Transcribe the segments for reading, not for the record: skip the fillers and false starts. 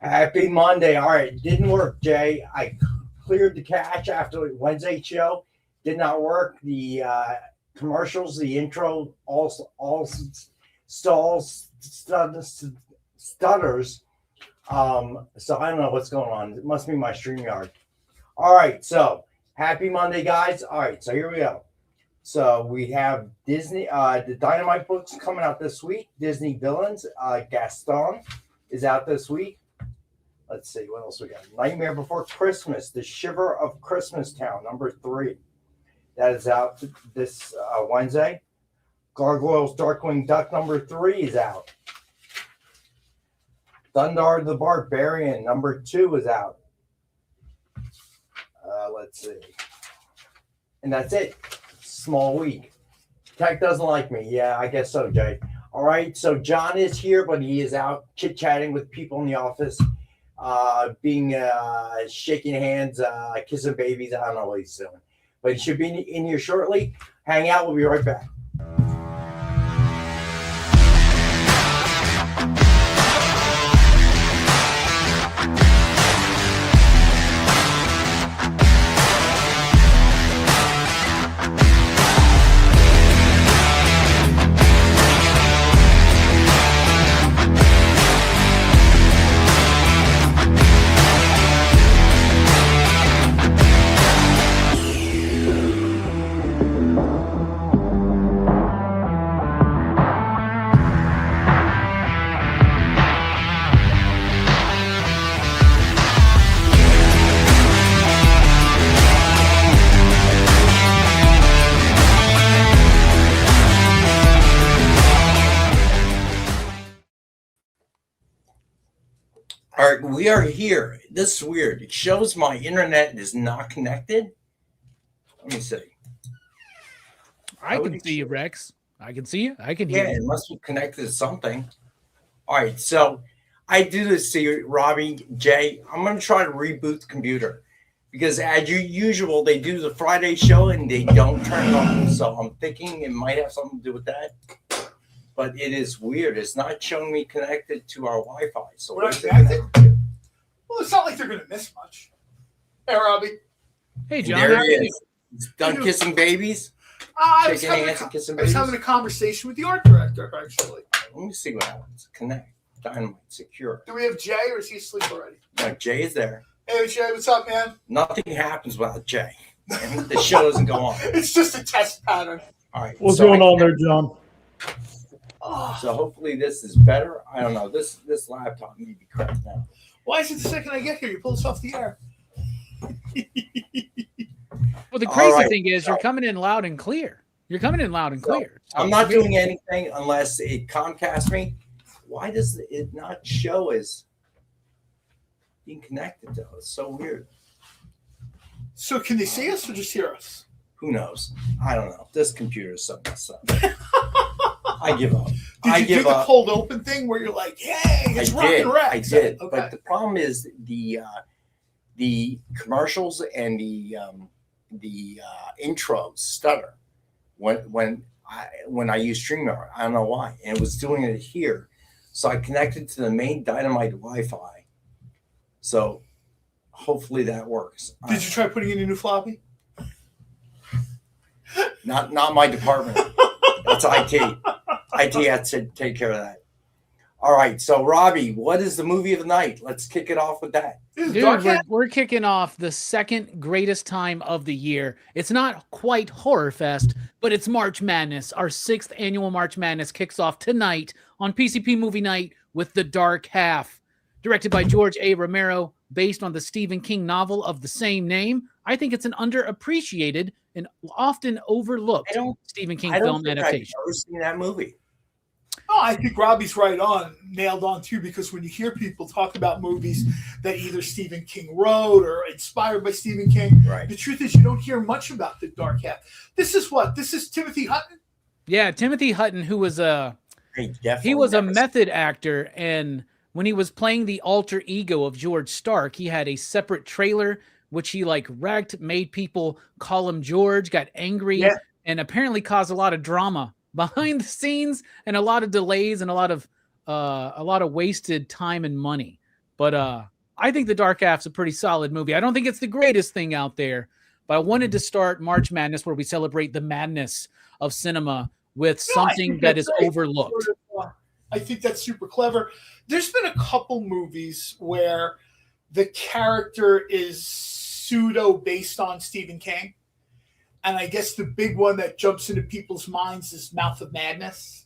Happy Monday. All right, didn't work, Jay. I cleared the cache after Wednesday show. Did not work. The commercials, the intro, all stalls, stutters. So I don't know what's going on. It must be my StreamYard. All right, so happy Monday, guys. All right, so here we go. So we have Disney, the Dynamite books coming out this week. Disney Villains, Gaston is out this week. Let's see, what else we got? Nightmare Before Christmas, The Shiver of Christmas Town, number 3. That is out this Wednesday. Gargoyles Darkwing Duck, number 3 is out. Thundar the Barbarian, number 2 is out. Let's see. And that's it. Small week. Tech doesn't like me. Yeah, I guess so, Jay. All right, so John is here, but he is out chit-chatting with people in the office, shaking hands, kissing babies. I don't know what he's doing. But he should be in here shortly. Hang out. We'll be right back. All right, we are here. This is weird. It shows my internet is not connected. Let me see. I can see you, Rex. I can see you. I can hear you. Yeah, it must be connected to something. All right, so I do this to you, Robbie, Jay. I'm going to try to reboot the computer because as usual, they do the Friday show and they don't turn it on. So I'm thinking it might have something to do with that. But it is weird. It's not showing me connected to our Wi-Fi. So we're not connected? Well, it's not like they're going to miss much. Hey, Robbie. Hey, John. There he is. He's done kissing babies. I was having a conversation with the art director, actually. Let me see what happens. Connect. Dynamite. Secure. Do we have Jay, or is he asleep already? No, Jay is there. Hey, Jay. What's up, man? Nothing happens without Jay. And the show doesn't go on. It's just a test pattern. All right. What's going on there, John? So hopefully this is better. I don't know. This laptop may be cracked now. Why is it the second I get here? You pull this off the air. Well, the crazy thing is you're coming in loud and clear. You're coming in loud and clear. So I'm not doing anything unless it Comcast me. Why does it not show as being connected though? It's so weird. So can they see us or just hear us? Who knows? I don't know. This computer is so messed up. I give up. Did you do the cold open thing where you're like, "Hey, it's rockin' Rex"? I did, okay. But the problem is the commercials and the intros stutter when I use StreamYard. I don't know why, and it was doing it here. So I connected to the main Dynamite Wi-Fi. So hopefully that works. Did you try putting in a new floppy? Not my department. That's IT. IT has to take care of that. All right. So, Robbie, what is the movie of the night? Let's kick it off with that. Dude, we're kicking off the second greatest time of the year. It's not quite Horror Fest, but it's March Madness. Our 6th annual March Madness kicks off tonight on PCP Movie Night with The Dark Half. Directed by George A. Romero, based on the Stephen King novel of the same name. I think it's an underappreciated and often overlooked Stephen King film adaptation. I've never seen that movie. Oh, I think Robbie's nailed on too, because when you hear people talk about movies that either Stephen King wrote or inspired by Stephen King, the truth is you don't hear much about The Dark Half. This is Timothy Hutton? Yeah, Timothy Hutton, who was a method actor, and when he was playing the alter ego of George Stark, he had a separate trailer which he wrecked, made people call him George, got angry, and apparently caused a lot of drama behind the scenes and a lot of delays and a lot of wasted time and money. But I think The Dark Half's a pretty solid movie. I don't think it's the greatest thing out there, but I wanted to start March Madness where we celebrate the madness of cinema with something that is overlooked. I think that's super clever. There's been a couple movies where the character is pseudo based on Stephen King. And I guess the big one that jumps into people's minds is Mouth of Madness,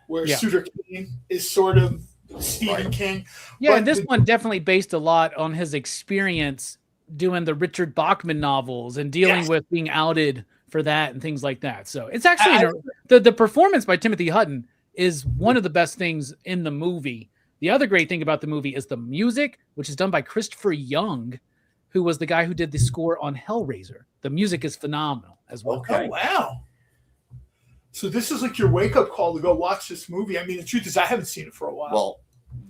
where Suter Kane is sort of Stephen King. Yeah, and this one definitely based a lot on his experience doing the Richard Bachman novels and dealing with being outed for that and things like that. So it's actually the performance by Timothy Hutton is one of the best things in the movie. The other great thing about the movie is the music, which is done by Christopher Young, who was the guy who did the score on Hellraiser. The music is phenomenal as well. Okay. Oh, wow. So this is like your wake-up call to go watch this movie. I mean, the truth is I haven't seen it for a while. Well,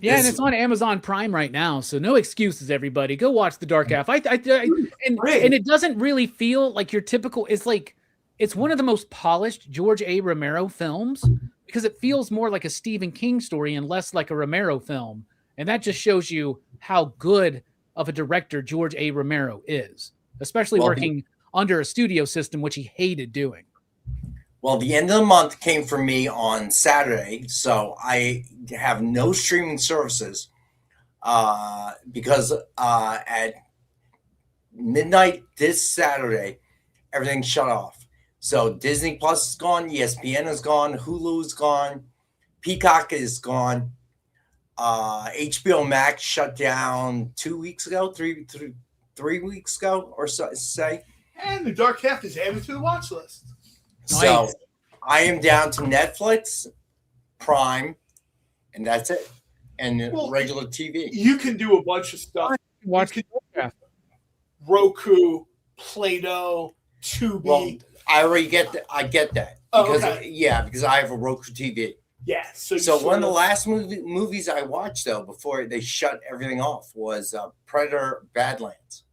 yeah, and it's on Amazon Prime right now, so no excuses, everybody. Go watch The Dark Half. And it doesn't really feel like your typical. It's one of the most polished George A. Romero films because it feels more like a Stephen King story and less like a Romero film, and that just shows you how good of a director George A. Romero is, especially working under a studio system, which he hated doing. Well, the end of the month came for me on Saturday, so I have no streaming services because at midnight this Saturday, everything shut off. So Disney Plus is gone, ESPN is gone, Hulu is gone, Peacock is gone. HBO Max shut down 2 weeks ago, three weeks ago, or so say. And The Dark Half is added to the watch list. So Nice. I am down to Netflix, Prime, and that's it. And regular TV. You can do a bunch of stuff. Watch The Dark Half. Roku, Play-Doh, Tubi. Well, I already get that. I get that because because I have a Roku TV. Yeah. So one of the last movies I watched though before they shut everything off was Predator: Badlands.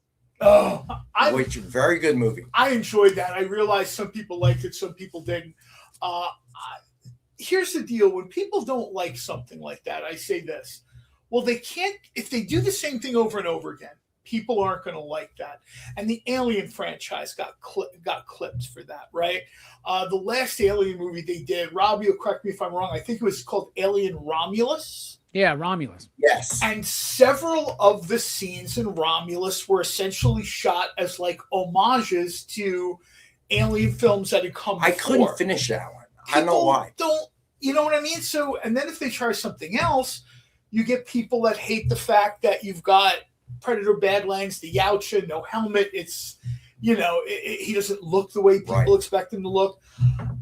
Oh, which very good movie. I enjoyed that. I realized some people liked it, some people didn't. Here's the deal: when people don't like something like that, I say this: well, they can't. If they do the same thing over and over again, people aren't going to like that. And the Alien franchise got clipped for that, right? The last Alien movie they did, Robbie will correct me if I'm wrong, I think it was called Alien Romulus. Yeah, Romulus. Yes. And several of the scenes in Romulus were essentially shot as like homages to Alien films that had come before. I couldn't finish that one. I don't know why. You know what I mean? So, and then if they try something else, you get people that hate the fact that you've got Predator Badlands, the Yautja, no helmet. It's, he doesn't look the way people expect him to look.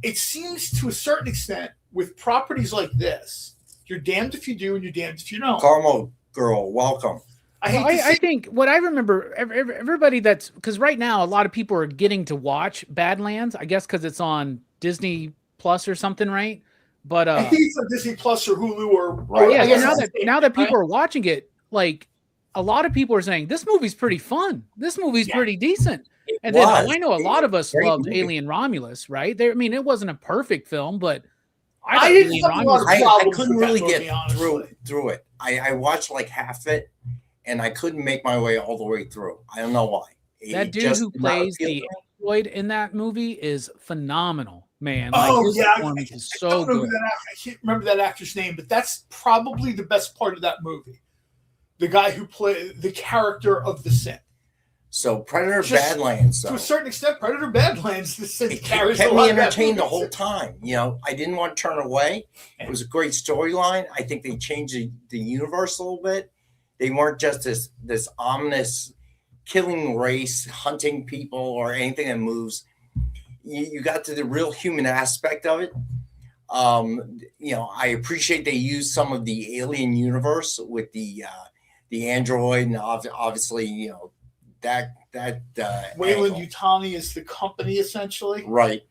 It seems to a certain extent with properties like this, you're damned if you do and you're damned if you don't. Carmel girl, welcome. I think what I remember, everybody that's, because right now a lot of people are getting to watch Badlands, I guess because it's on Disney Plus or something, right? But I think it's on Disney Plus or Hulu or now that people are watching it, like a lot of people are saying this movie's pretty fun. This movie's pretty decent. And then I know a lot of us loved Alien Romulus, right? It wasn't a perfect film, but I couldn't really get through it. I watched like half of it, and I couldn't make my way all the way through. I don't know why. That dude who plays the android in that movie is phenomenal, man. His performance is so good. I can't remember that actor's name, but that's probably the best part of that movie. The guy who played the character of the Sin. So Predator Badlands, to a certain extent, Predator Badlands, the Sin carries kept me entertained the whole time. I didn't want to turn away. It was a great storyline. I think they changed the universe a little bit. They weren't just this ominous killing race, hunting people or anything that moves. You got to the real human aspect of it. I appreciate they used some of the Alien universe with the android, and obviously, that Wayland Yutani is the company essentially, right?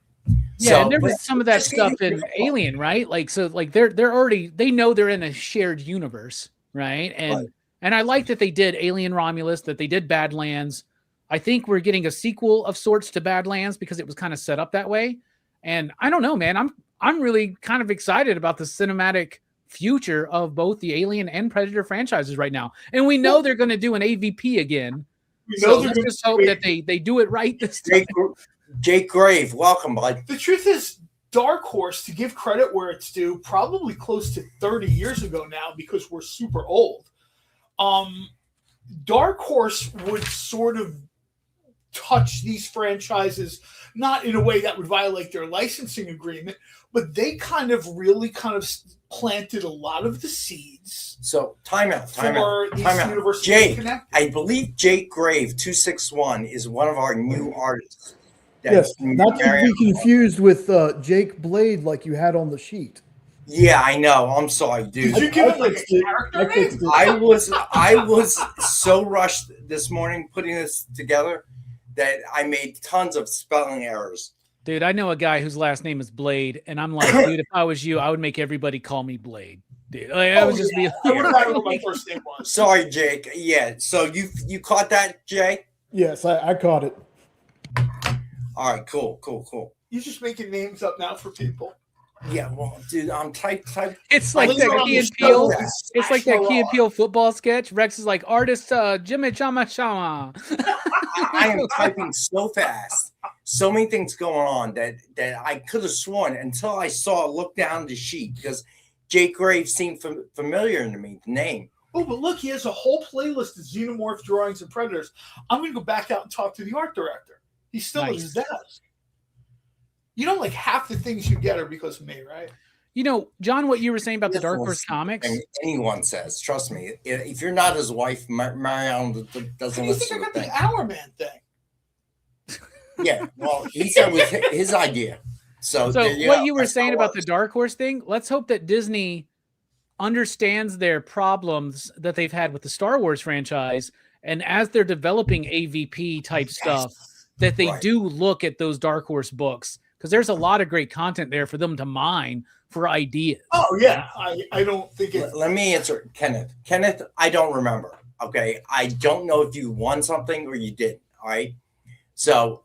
Yeah, and there was some of that stuff in Alien, right? They're already, they know they're in a shared universe, right? And I like that they did Alien Romulus, that they did Badlands. I think we're getting a sequel of sorts to Badlands because it was kind of set up that way. And I don't know, man. I'm really kind of excited about the cinematic future of both the Alien and Predator franchises right now. And we know they're going to do an AVP again. So let's just hope that they do it right this time. Jake Grave, welcome, bud. The truth is, Dark Horse, to give credit where it's due, probably close to 30 years ago now, because we're super old. Dark Horse would sort of touch these franchises, not in a way that would violate their licensing agreement, but they really planted a lot of the seeds. So time out. Universes Jake, I believe Jake Grave 261 is one of our new artists. Yes, not to be confused with Jake Blade like you had on the sheet. Yeah, I know. I'm sorry, dude. Did you give it like a character name? I was so rushed this morning putting this together that I made tons of spelling errors. Dude, I know a guy whose last name is Blade, and I'm like, dude, if I was you, I would make everybody call me Blade. Dude, like, I would just be. I would have what my first name was. Sorry, Jake. Yeah, so you caught that, Jay? Yes, I caught it. All right, cool. You're just making names up now for people. Yeah, well, dude, I'm type. It's like that Key and Peele. It's like that Key and Peele football sketch. Rex is like artist Jimmy Chama Chama. I am typing so fast. So many things going on that I could have sworn until I look down the sheet, because Jake Graves seemed familiar to me, the name. Oh, but look, he has a whole playlist of Xenomorph drawings and Predators. I'm going to go back out and talk to the art director. He's still at his desk. You know, like half the things you get are because of me, right? You know, John, what you were saying about the Dark Horse comics. Anyone says, trust me, if you're not his wife, Marion doesn't listen to I the think I got the Hour Man thing. Yeah, well, he said it was his idea. So what you were saying about the Dark Horse thing, let's hope that Disney understands their problems that they've had with the Star Wars franchise, and as they're developing AVP type stuff, that they do look at those Dark Horse books, because there's a lot of great content there for them to mine for ideas. Oh yeah, I don't think it. Let me answer, Kenneth. Kenneth, I don't remember. Okay, I don't know if you won something or you didn't. All right, so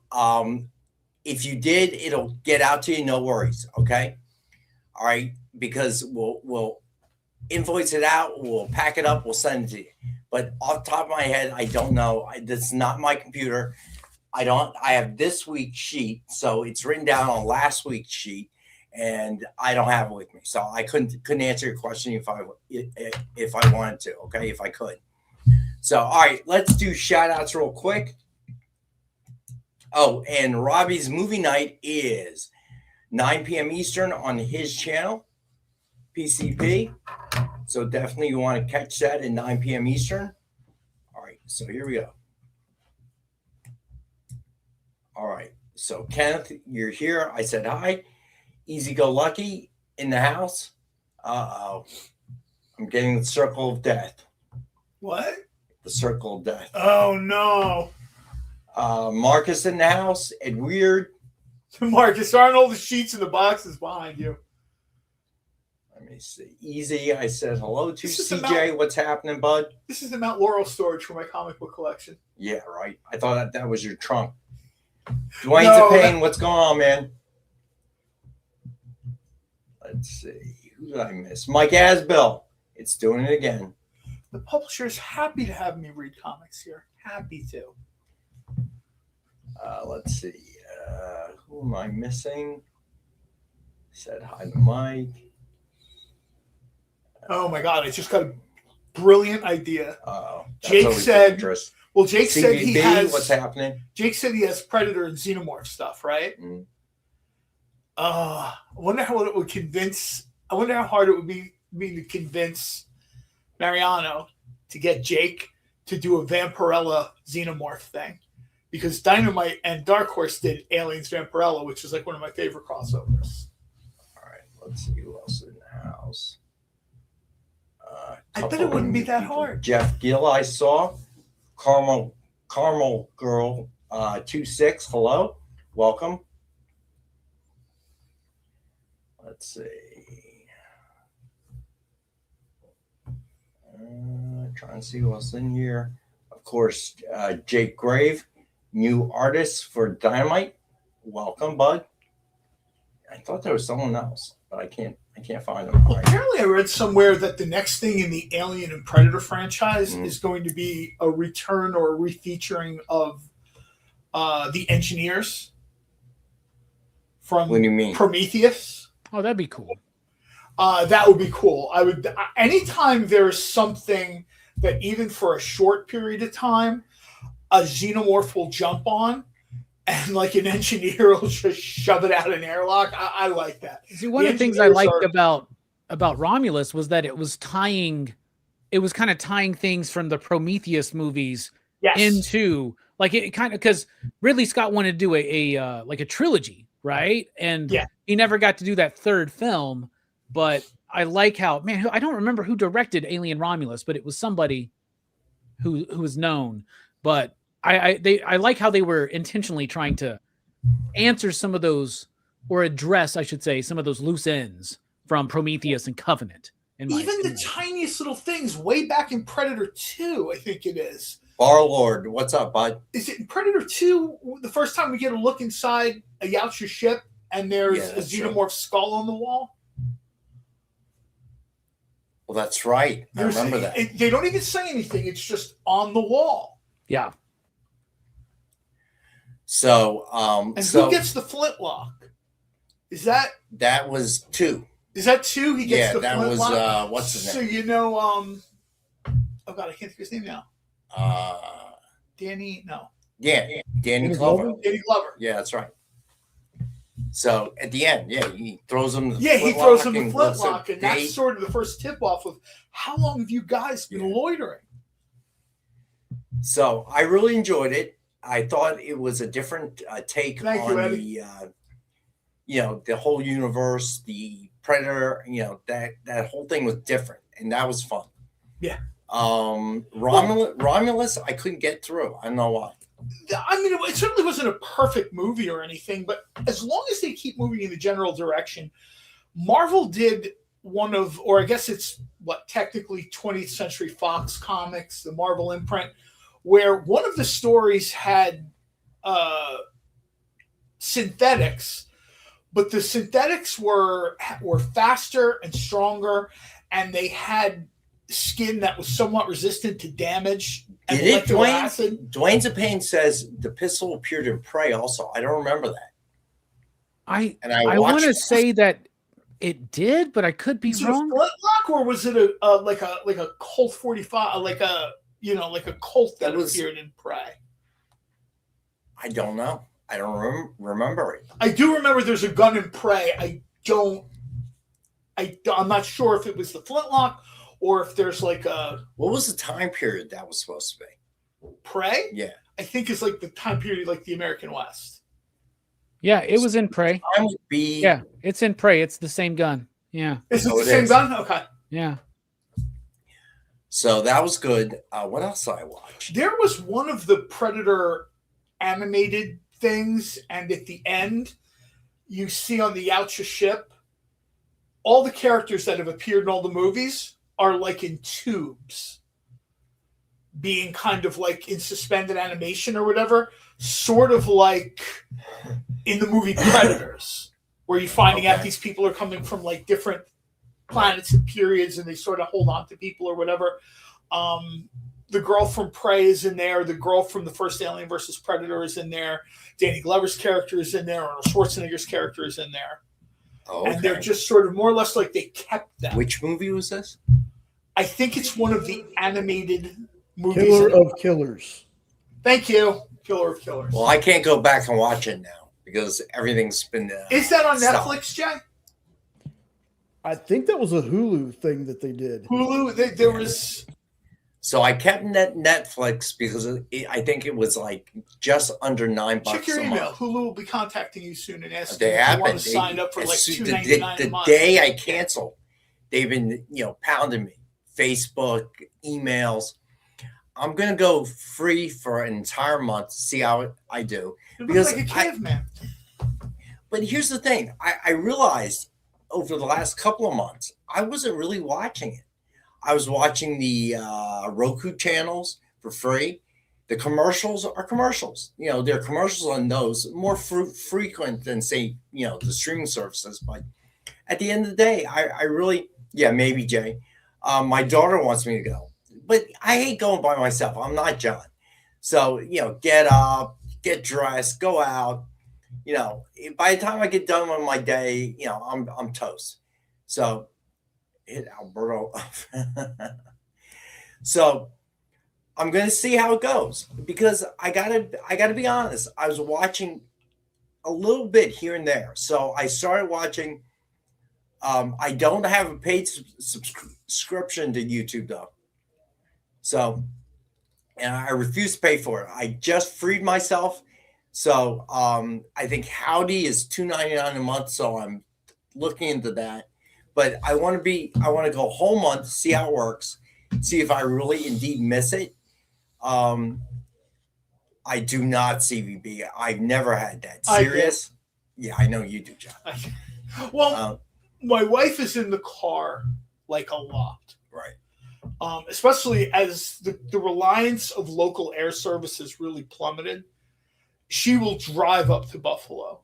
if you did, it'll get out to you. No worries. Okay, all right, because we'll invoice it out, we'll pack it up, we'll send it to you. But off the top of my head, I don't know. This is not my computer. I have this week's sheet, so it's written down on last week's sheet, and I don't have it with me. So I couldn't answer your question if I wanted to, okay, if I could. So, all right, let's do shout outs real quick. Oh, and Robbie's movie night is 9 p.m. Eastern on his channel, PCP. So definitely you want to catch that at 9 p.m. Eastern. All right, so here we go. All right, so Kenneth, you're here. I said hi. Easy Go Lucky in the house. Uh-oh. I'm getting the circle of death. What? The circle of death. Oh, no. Marcus in the house. Ed Weird. Marcus, aren't all the sheets in the boxes behind you? Let me see. Easy. I said hello to CJ. What's happening, bud? This is the Mount Laurel storage for my comic book collection. Yeah, right. I thought that was your trunk. Dwayne's a pain. What's going on, man? Let's see. Who did I miss? Mike Asbill. It's doing it again. The publisher is happy to have me read comics here. Happy to. Let's see. Who am I missing? Said hi to Mike. Oh my God! I just got a brilliant idea. Jake said. Well, Jake CBB, said he has. What's happening? Jake said he has Predator and Xenomorph stuff, right? Mm. I wonder how it would convince. I wonder how hard it would be to convince Mariano to get Jake to do a Vampirella Xenomorph thing, because Dynamite and Dark Horse did Aliens Vampirella, which is like one of my favorite crossovers. All right, let's see who else is in the house. I bet it wouldn't be that hard. Jeff Gill, I saw. Carmel Girl 26. Hello, welcome. Let's see. Trying to see who else in here. Of course, Jake Grave, new artist for Dynamite. Welcome, bud. I thought there was someone else, but I can't I can't find them. Well, apparently, I read somewhere that the next thing in the Alien and Predator franchise is going to be a return or a refeaturing of the engineers from What do you mean? Prometheus. Oh, that'd be cool. That would be cool. I would. Anytime there's something that even for a short period of time, a xenomorph will jump on, and like an engineer will just shove it out an airlock. I like that. See, one of the things I liked about Romulus was that it was kind of tying things from the Prometheus movies into like it kind of, because Ridley Scott wanted to do a like a trilogy, right? And he never got to do that third film. But I like how, man, I don't remember who directed Alien Romulus, but it was somebody who was known. But I like how they were intentionally trying to answer some of those, or address, I should say, some of those loose ends from Prometheus and Covenant. Even the tiniest little things way back in Predator 2, I think it is. Warlord, what's up, bud? Is it in Predator 2, the first time we get a look inside a Yautja ship and there's a xenomorph skull on the wall? Well, that's right. I remember that. They don't even say anything. It's just on the wall. Yeah. So, and who gets the flintlock? Is that was 2? Is that 2? He gets the flintlock. Yeah, that was what's his name? So you know, oh god, I can't think of his name now. Danny Glover. Danny Glover. Yeah, that's right. So at the end, he throws him. He throws him the flintlock, and that's sort of the first tip off of how long have you guys been loitering? So I really enjoyed it. I thought it was a different take on the whole universe, the Predator. That whole thing was different, and that was fun. Yeah. Romulus, I couldn't get through. I don't know why. I mean, it certainly wasn't a perfect movie or anything, but as long as they keep moving in the general direction, Marvel did one of, or I guess it's technically 20th Century Fox Comics, the Marvel imprint, where one of the stories had synthetics, but the synthetics were faster and stronger, and they had skin that was somewhat resistant to damage. Did it, Dwayne? Dwayne Zapane says the pistol appeared in Prey also. I don't remember that. I want to say that it did, but I could be wrong. Was it a flintlock, or was it a Colt 45, like a Colt that appeared in Prey? I don't know. I don't remember it. I do remember there's a gun in Prey. I'm not sure if it was the flintlock or if there's like a... What was the time period that was supposed to be? Prey? Yeah. I think it's like the time period like the American West. Yeah, it was in Prey. Yeah, it's in Prey. It's the same gun. Yeah. Is it the same gun? Okay. Yeah. So that was good. What else did I watch? There was one of the Predator animated things, and at the end, you see on the Yautja ship, all the characters that have appeared in all the movies are like in tubes, being kind of like in suspended animation or whatever, sort of like in the movie Predators, where you're finding out these people are coming from like different planets and periods, and they sort of hold on to people or whatever. The girl from Prey is in there. The girl from the first Alien versus Predator is in there. Danny Glover's character is in there. Arnold Schwarzenegger's character is in there. And they're just sort of more or less like they kept them. Which movie was this? I think it's one of the animated movies. Killer of Killers. Thank you. Killer of Killers. Well, I can't go back and watch it now because everything's been... Is that on Netflix, Jay? I think that was a Hulu thing that they did. Hulu? There was... So I kept Netflix because I think it was like just under $9 Check your a email. month. Hulu will be contacting you soon and asking They if you want to sign up for like $2.99 a month. The day I canceled, they've been pounding me. Facebook, emails. I'm gonna go free for an entire month to see how I do. You look like a caveman. But here's the thing: I realized over the last couple of months, I wasn't really watching it. I was watching the Roku channels for free. The commercials are commercials. There are commercials on those more frequent than say the streaming services. But at the end of the day, I really, yeah, maybe Jay. My daughter wants me to go, but I hate going by myself. I'm not John. So, get up, get dressed, go out. By the time I get done with my day, I'm toast. So, hit Alberto. So, I'm going to see how it goes because I gotta be honest. I was watching a little bit here and there. So I started watching. I don't have a paid subscription to YouTube though. So, and I refuse to pay for it. I just freed myself. So I think Howdy is $2.99 a month. So I'm looking into that. But I want to go a whole month, see how it works, see if I really indeed miss it. I do not CVB. I've never had that. Serious? Yeah, I know you do, John. Well, my wife is in the car like a lot. Right. Especially as the reliance of local air services really plummeted. She will drive up to Buffalo.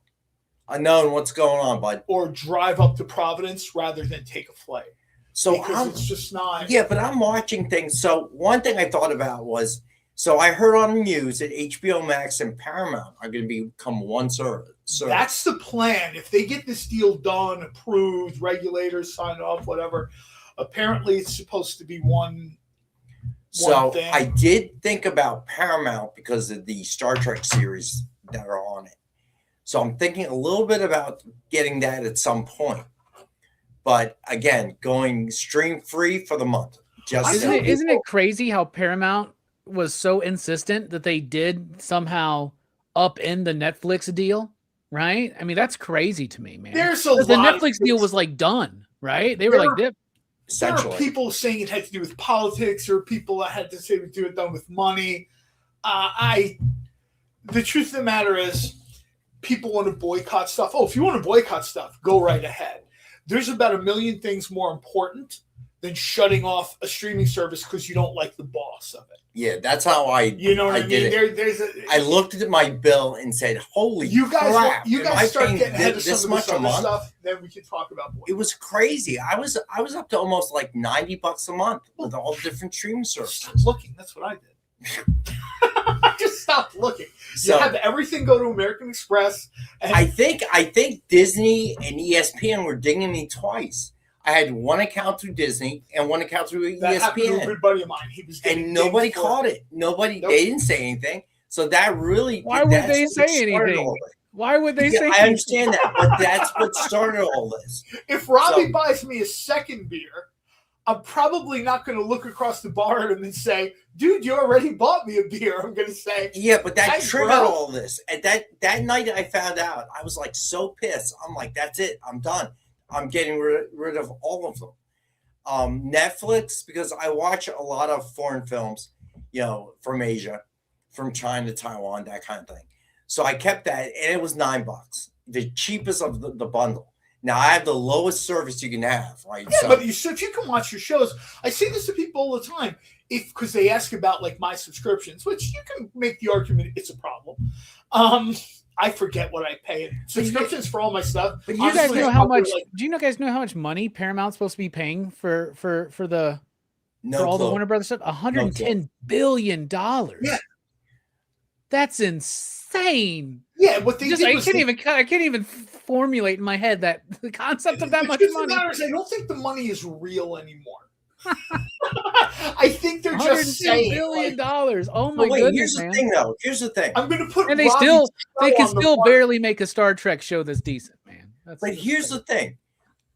Unknown what's going on, bud. Or drive up to Providence rather than take a flight. So because it's just not. Yeah, but I'm watching things. So one thing I thought about was, so I heard on the news that HBO Max and Paramount are going to become one service. That's the plan. If they get this deal done, approved, regulators sign off, whatever, apparently it's supposed to be one thing. I did think about Paramount because of the Star Trek series that are on it. So I'm thinking a little bit about getting that at some point. But again, going stream free for the month. Isn't it crazy how Paramount was so insistent that they did somehow upend the Netflix deal, right? I mean, that's crazy to me, man. There's the Netflix deal was like done, right? They were like, there are people saying it had to do with politics, or people that had to say it do it done with money. The truth of the matter is, people want to boycott stuff. Oh, if you want to boycott stuff, go right ahead. There's about a million things more important than shutting off a streaming service because you don't like the boss of it. Yeah, that's how I did it. I looked at my bill and said, "Holy crap! You guys start getting ahead of some of this other stuff, then we can talk about boycott." It was crazy. I was up to almost like $90 a month with all different streaming services. Stop looking. That's what I did. I just stopped looking. So, you have everything go to American Express. And I think Disney and ESPN were dinging me twice. I had one account through Disney and one account through that ESPN. Happened to a good buddy of mine. He was and nobody caught it. Nobody. Nope. They didn't say anything. So that really. Why would they say anything? Why would they say? I understand that, but that's what started all this. If Robbie buys me a second beer, I'm probably not going to look across the bar at him and say, "Dude, you already bought me a beer." I'm going to say, "Yeah, but that triggered all this." And that night I found out, I was like so pissed. I'm like, "That's it. I'm done. I'm getting rid of all of them." Netflix, because I watch a lot of foreign films, from Asia, from China, Taiwan, that kind of thing. So I kept that, and it was $9, the cheapest of the bundle. Now I have the lowest service you can have, right? Yeah, but if you can watch your shows, I say this to people all the time, because they ask about like my subscriptions, which you can make the argument it's a problem. I forget what I pay. Subscriptions for all my stuff. But you guys know how much? Do you guys know how much money Paramount's supposed to be paying for all the Warner Brothers stuff? $110 billion. Yeah, that's insane. Yeah, what they did I can't even formulate in my head that the concept of that much money. I don't think the money is real anymore. I think they're just saying $110 billion. Oh my goodness! Here's the thing, though. Here's the thing. I'm going to put. And they can still barely make a Star Trek show that's decent, man. But here's the thing.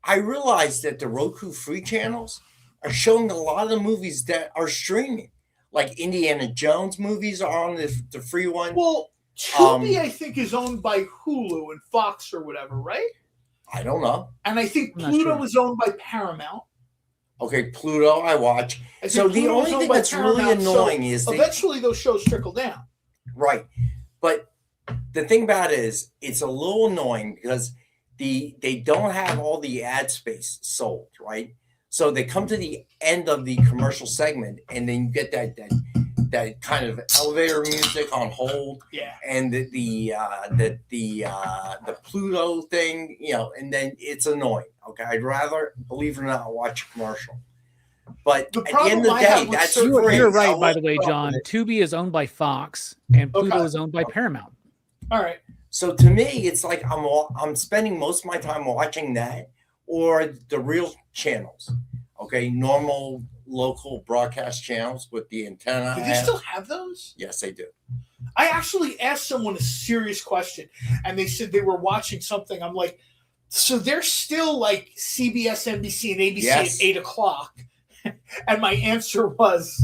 I realized that the Roku free channels are showing a lot of the movies that are streaming, like Indiana Jones movies are on the free one. Well, Tubi, I think, is owned by Hulu and Fox or whatever, right? I don't know. And I think Pluto is owned by Paramount. Okay, Pluto, I watch. So the only thing that's really annoying is eventually those shows trickle down. Right. But the thing about it is it's a little annoying because they don't have all the ad space sold, right? So they come to the end of the commercial segment and then you get that kind of elevator music on hold, Yeah. and the Pluto thing, and then it's annoying. Okay, I'd rather, believe it or not, watch a commercial. But The at the problem end of the I have day, with that's certain- free. You're right, I'll by the look way, up John. with it. Tubi is owned by Fox, and Pluto Okay. is owned by Paramount. All right. So to me, it's like I'm spending most of my time watching that or the real channels. Okay, normal local broadcast channels with the antenna. Do they still have those? Yes, they do. I actually asked someone a serious question, and they said they were watching something. I'm like, so they're still like CBS, NBC, and ABC Yes. at 8:00. And my answer was,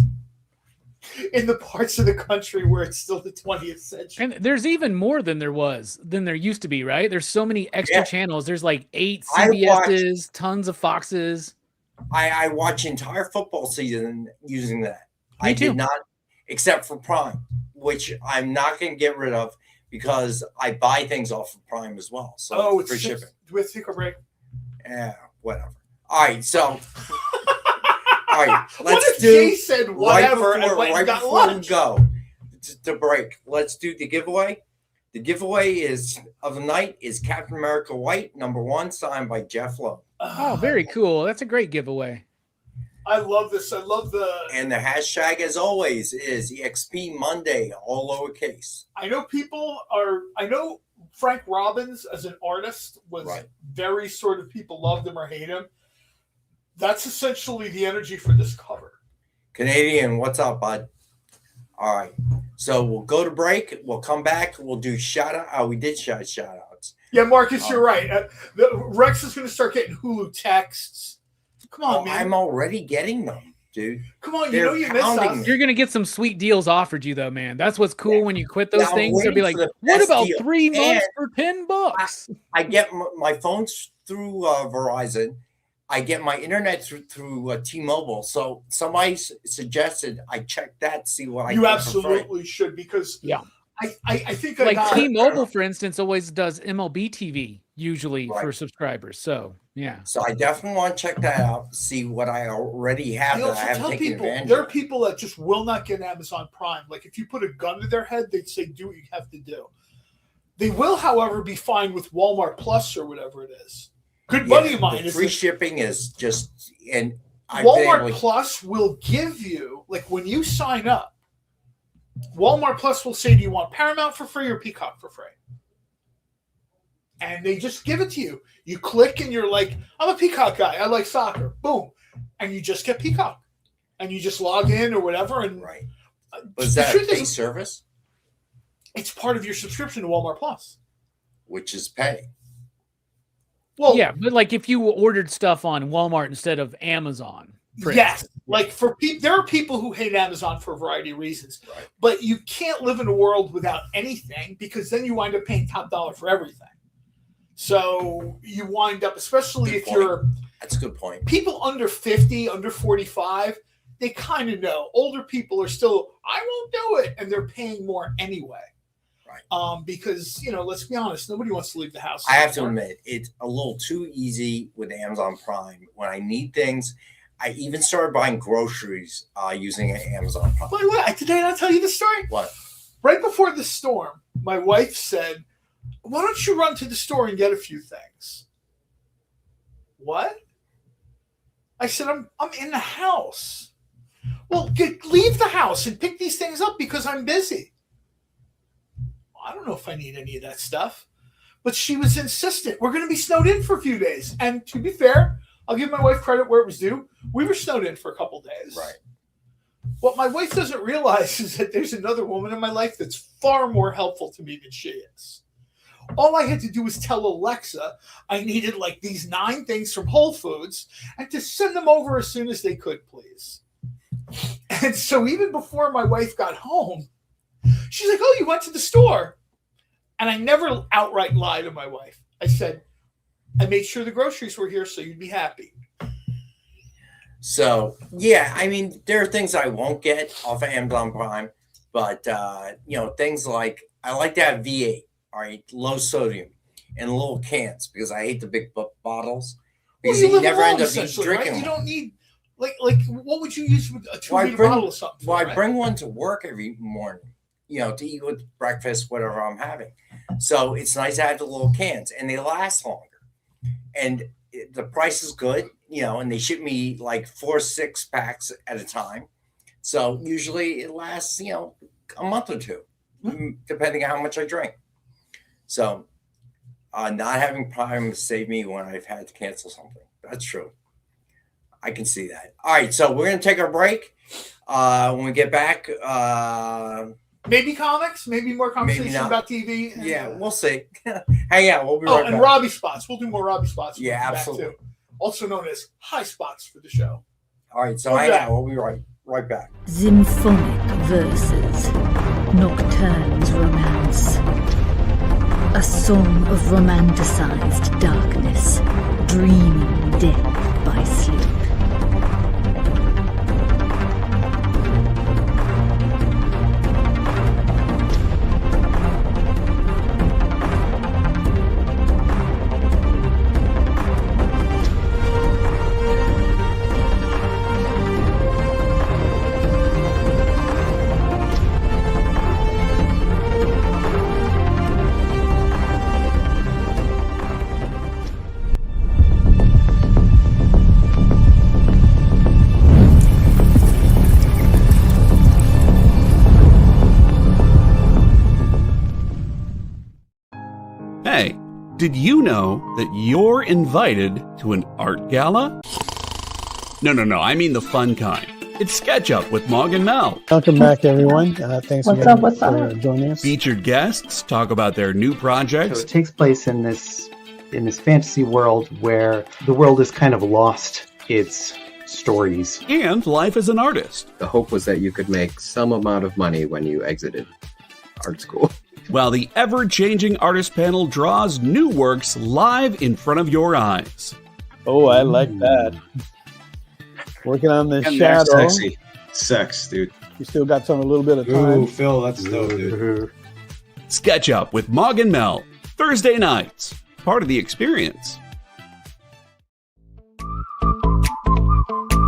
in the parts of the country where it's still the 20th century. And there's even more than there used to be, right? There's so many extra Yeah. channels. There's like 8 I CBS's, tons of Foxes. I watch entire football season using that. Me I too. did not, except for Prime, which I'm not going to get rid of because I buy things off of Prime as well. So It's free shipping. Do we have to take a break? Yeah, whatever. All right, so all right, What let's if do Jay said whatever and went and got before we lunch? go to break. Let's do the giveaway. The giveaway is of the night is Captain America White #1, signed by Jeff Lowe. Oh, very cool. That's a great giveaway. I love this. I love the. And the hashtag, as always, is EXP Monday, all lowercase. I know people are. I know Frank Robbins as an artist was Right. very sort of people loved him or hate him. That's essentially the energy for this cover. Canadian, what's up, bud? All right. So we'll go to break. We'll come back. We'll do shout out. Oh, we did shout outs. Yeah, Marcus, you're right. Rex is going to start getting Hulu texts. Come on, man. I'm already getting them, dude. Come on, you they're know you missed pounding us. me. You're gonna get some sweet deals offered you though, man. That's what's cool when you quit those Yeah, I'm things. They'll be like, waiting for the what best about deal. 3 months And for $10? I get my phones through Verizon. I get my internet through T-Mobile. So somebody suggested I check that, see what I You get for free. absolutely should, because Yeah. I think I Like got T-Mobile, for instance, always does MLB TV usually Right. for subscribers. So yeah. So I definitely want to check that out, see what I already have I that I also haven't tell taken people advantage there are of. people that just will not get Amazon Prime. Like if you put a gun to their head, they'd say, "Do what you have to do." They will, however, be fine with Walmart Plus or whatever it is. Good buddy of mine the is free like, shipping is just, and I've been Walmart able to- Plus will give you, like when you sign up, Walmart Plus will say, "Do you want Paramount for free or Peacock for free?" And they just give it to you. You click and you're like, "I'm a Peacock guy. I like soccer." Boom. And you just get Peacock. And you just log in or whatever. And right. the Was that a truth pay is, service, it's part of your subscription to Walmart Plus. which is pay? Well, Yeah, but like if you ordered stuff on Walmart instead of Amazon. for yes. instance. Like for people, there are people who hate Amazon for a variety of reasons, Right. but you can't live in a world without anything because then you wind up paying top dollar for everything. So you wind up, especially Good if point. you're That's a good point. people under 50, under 45, they kind of know. Older people are still, I won't do it, and they're paying more anyway. Right. Because, let's be honest, nobody wants to leave the house. I have to anymore. admit, it's a little too easy with Amazon Prime. When I need things, I even started buying groceries using Amazon Prime. By the way, did I not tell you the story? What? Right before the storm, my wife said, "Why don't you run to the store and get a few things?" What? I said, I'm in the house. Well, leave the house and pick these things up because I'm busy. I don't know if I need any of that stuff. But she was insistent. We're going to be snowed in for a few days. And to be fair, I'll give my wife credit where it was due. We were snowed in for a couple days. Right. What my wife doesn't realize is that there's another woman in my life that's far more helpful to me than she is. All I had to do was tell Alexa I needed like these 9 things from Whole Foods and to send them over as soon as they could, please. And so even before my wife got home, she's like, "Oh, you went to the store." And I never outright lied to my wife. I said, "I made sure the groceries were here so you'd be happy." So, yeah, I mean, there are things I won't get off of Amazon Prime, but, things like I like to have V8, all right, low sodium, in little cans because I hate the big bottles. Well, Because you you live never alone, end up essentially, drinking right? You them. don't need, Like what would you use with a 2 Well, I liter bring- bottle or something? Well, I right? bring one to work every morning, to eat with breakfast, whatever I'm having. So it's nice to have the little cans, and they last longer. And the price is good, and they ship me like 4 6-packs at a time. So usually it lasts, a month or two, depending on how much I drink. So not having Prime saved me when I've had to cancel something. That's true. I can see that. All right, so we're going to take our break. When we get back, maybe comics, maybe more conversation not. about TV. And, we'll see. Hang out. We'll be right and back. Robbie spots. We'll do more Robbie spots. when we Yeah, come back, absolutely. too. Also known as high spots for the show. All right, so We'll be hang back. out. We'll be right back. Symphonic verses, Nocturne's romance, a song of romanticized darkness, dreaming death by sleep. Hey, did you know that you're invited to an art gala? No, I mean the fun kind. It's Sketch Up with Mog and Mel. Welcome back, everyone. Thanks What's again up, what's for up? joining us. Featured guests talk about their new So projects it takes place in this fantasy world where the world has kind of lost its stories. and life as an artist. The hope was that you could make some amount of money when you exited art school. While the ever-changing artist panel draws new works live in front of your eyes. Oh, I like that. Working on this And they're shadow. sexy. Sex, dude. You still got some a little bit of time. Phil, that's dope, dude. Sketch Up with Mog and Mel. Thursday nights. Part of the experience.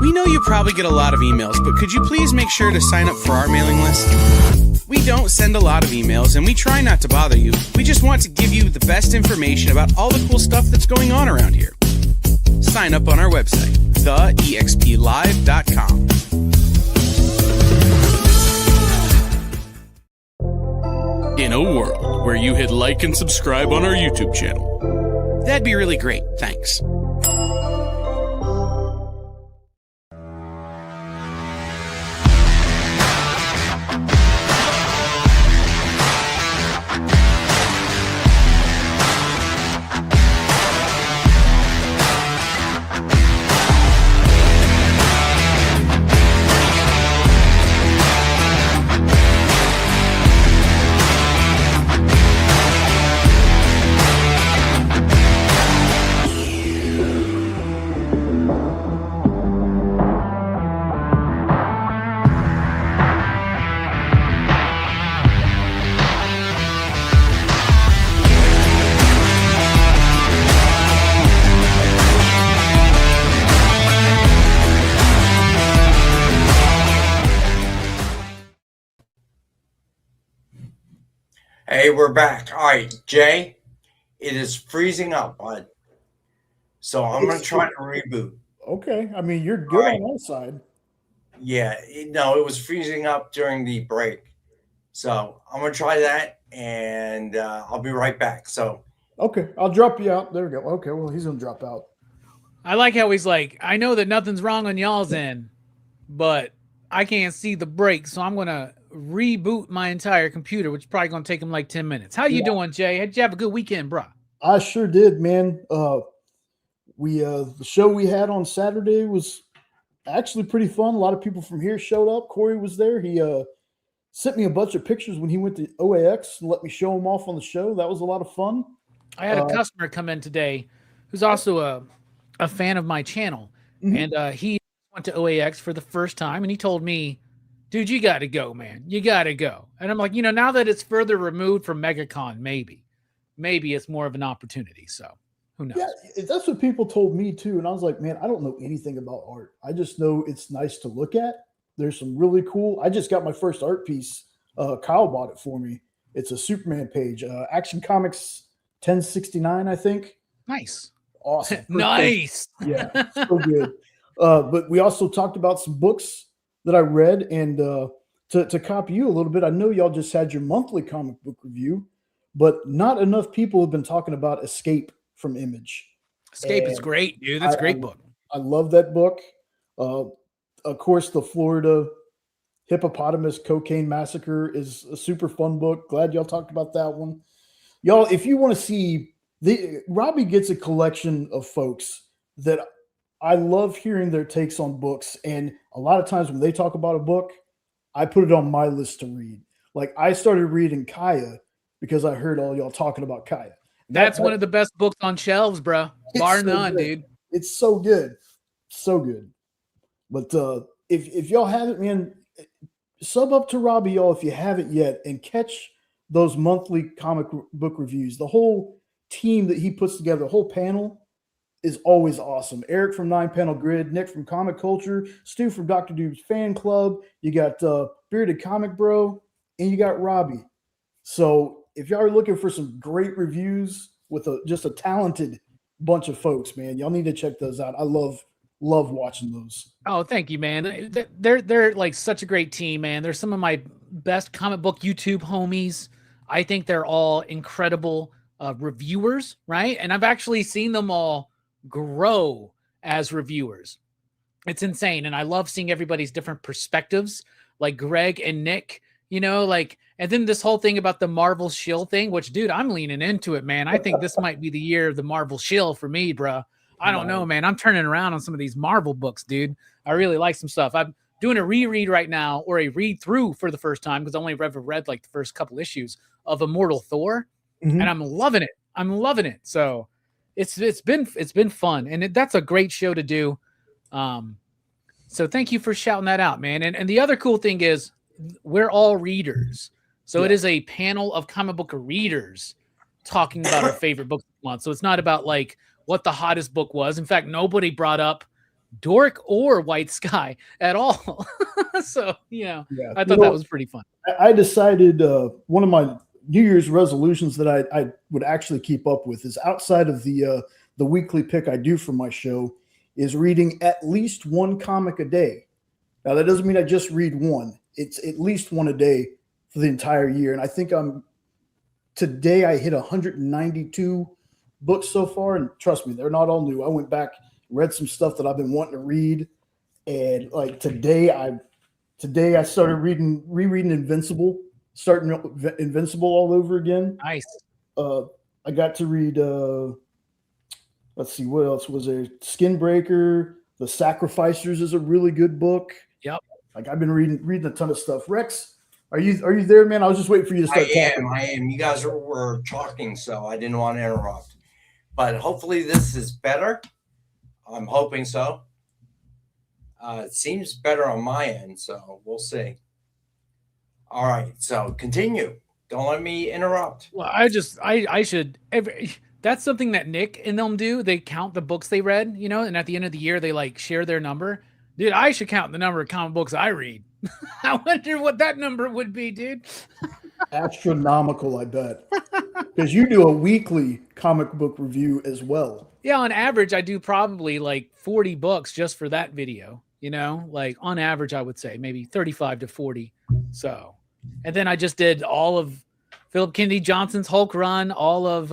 We know you probably get a lot of emails, but could you please make sure to sign up for our mailing list? We don't send a lot of emails, and we try not to bother you. We just want to give you the best information about all the cool stuff that's going on around here. Sign up on our website, theexplive.com. In a world where you hit like and subscribe on our YouTube channel, that'd be really great. Thanks. Hey, we're back. All right, Jay, it is freezing up, bud. So I'm going to try to reboot. Okay. I mean, you're good Right. on that side. Yeah, it was freezing up during the break. So I'm going to try that, and I'll be right back. So, Okay. I'll drop you out. There we go. Okay. Well, he's going to drop out. I like how he's like, I know that nothing's wrong on y'all's end, but I can't see the break, so I'm gonna reboot my entire computer, which is probably gonna take him like 10 minutes. How you doing, Jay? Did you have a good weekend, bro? I sure did, man. The show we had on Saturday was actually pretty fun. A lot of people from here showed up. Corey was there. He sent me a bunch of pictures when he went to OAX and let me show him off on the show. That was a lot of fun. I had a customer come in today who's also a fan of my channel, and he went to OAX for the first time, and he told me, dude, you got to go, man. You got to go. And I'm like, now that it's further removed from MegaCon, maybe it's more of an opportunity. So Who knows? Yeah, that's what people told me too. And I was like, man, I don't know anything about art. I just know it's nice to look at. There's some really cool. I just got my first art piece. Kyle bought it for me. It's a Superman page. Action Comics 1069, I think. Nice. Awesome. Nice. Yeah, so good. But we also talked about some books that I read, and to copy you a little bit, I know y'all just had your monthly comic book review, but not enough people have been talking about Escape from Image. Escape is great, dude. That's a great book. I love that book. Of course, the Florida Hippopotamus Cocaine Massacre is a super fun book. Glad y'all talked about that one. Y'all, if you want to see, Robbie gets a collection of folks that I love hearing their takes on books. And a lot of times when they talk about a book, I put it on my list to read. Like I started reading Kaya because I heard all y'all talking about Kaya. That's one of the best books on shelves, bro. Bar none, dude. It's so good. So good. But if y'all haven't, man, sub up to Robbie, y'all, if you haven't yet, and catch those monthly comic book reviews. The whole team that he puts together, the whole panel is always awesome. Eric from 9 Panel Grid, Nick from Comic Culture, Stu from Dr. Doob's Fan Club. You got Bearded Comic Bro, and you got Robbie. So if y'all are looking for some great reviews with just a talented bunch of folks, man, y'all need to check those out. I love watching those. Oh, thank you, man. They're like such a great team, man. They're some of my best comic book YouTube homies. I think they're all incredible reviewers, right? And I've actually seen them all grow as reviewers. It's insane. And I love seeing everybody's different perspectives, like Greg and Nick, you know, like, and then this whole thing about the Marvel shill thing, which, dude, I'm leaning into it, man. I think this might be the year of the Marvel shill for me, bro. I don't know, man. I'm turning around on some of these Marvel books, dude. I really like some stuff. I'm doing a reread right now, or a read through for the first time, because I only ever read like the first couple issues of Immortal Thor, and I'm loving it. I'm loving it. So it's been fun, and that's a great show to do. So thank you for shouting that out, man. And the other cool thing is we're all readers, so it is a panel of comic book readers talking about our favorite books of the month. So it's not about like what the hottest book was. In fact, nobody brought up Dork or White Sky at all. So, you know, I thought that was pretty fun. I decided one of my New Year's resolutions that I would actually keep up with is outside of the weekly pick I do for my show is reading at least one comic a day. Now, that doesn't mean I just read one. It's at least one a day for the entire year. And I think today I hit 192 books so far, and trust me, they're not all new. I went back, read some stuff that I've been wanting to read, and like today I started rereading Invincible, starting Invincible all over again. Nice. I got to read let's see, what else was there? Skinbreaker, The Sacrificers is a really good book. Yep. Like I've been reading a ton of stuff. Rex, are you there, man? I was just waiting for you to start talking. I am. You guys were talking, so I didn't want to interrupt. But hopefully this is better. I'm hoping so. It seems better on my end, so we'll see. All right, so continue. Don't let me interrupt. Well, I should. That's something that Nick and them do. They count the books they read, you know, and at the end of the year, they like share their number. Dude, I should count the number of comic books I read. I wonder what that number would be, dude. Astronomical, I bet. Because you do a weekly comic book review as well. Yeah, on average, I do probably like 40 books just for that video. You know, like on average, I would say maybe 35 to 40. So, and then I just did all of Philip Kennedy Johnson's Hulk run, all of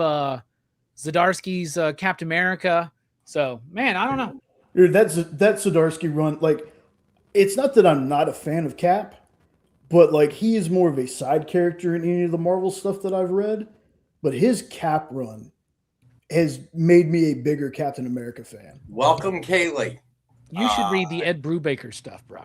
Zdarsky's Captain America. So, man, I don't know. Dude, that Zdarsky run, like, it's not that I'm not a fan of Cap, but like he is more of a side character in any of the Marvel stuff that I've read. But his Cap run has made me a bigger Captain America fan. Welcome, Kaylee. You should read the Ed Brubaker stuff, bro.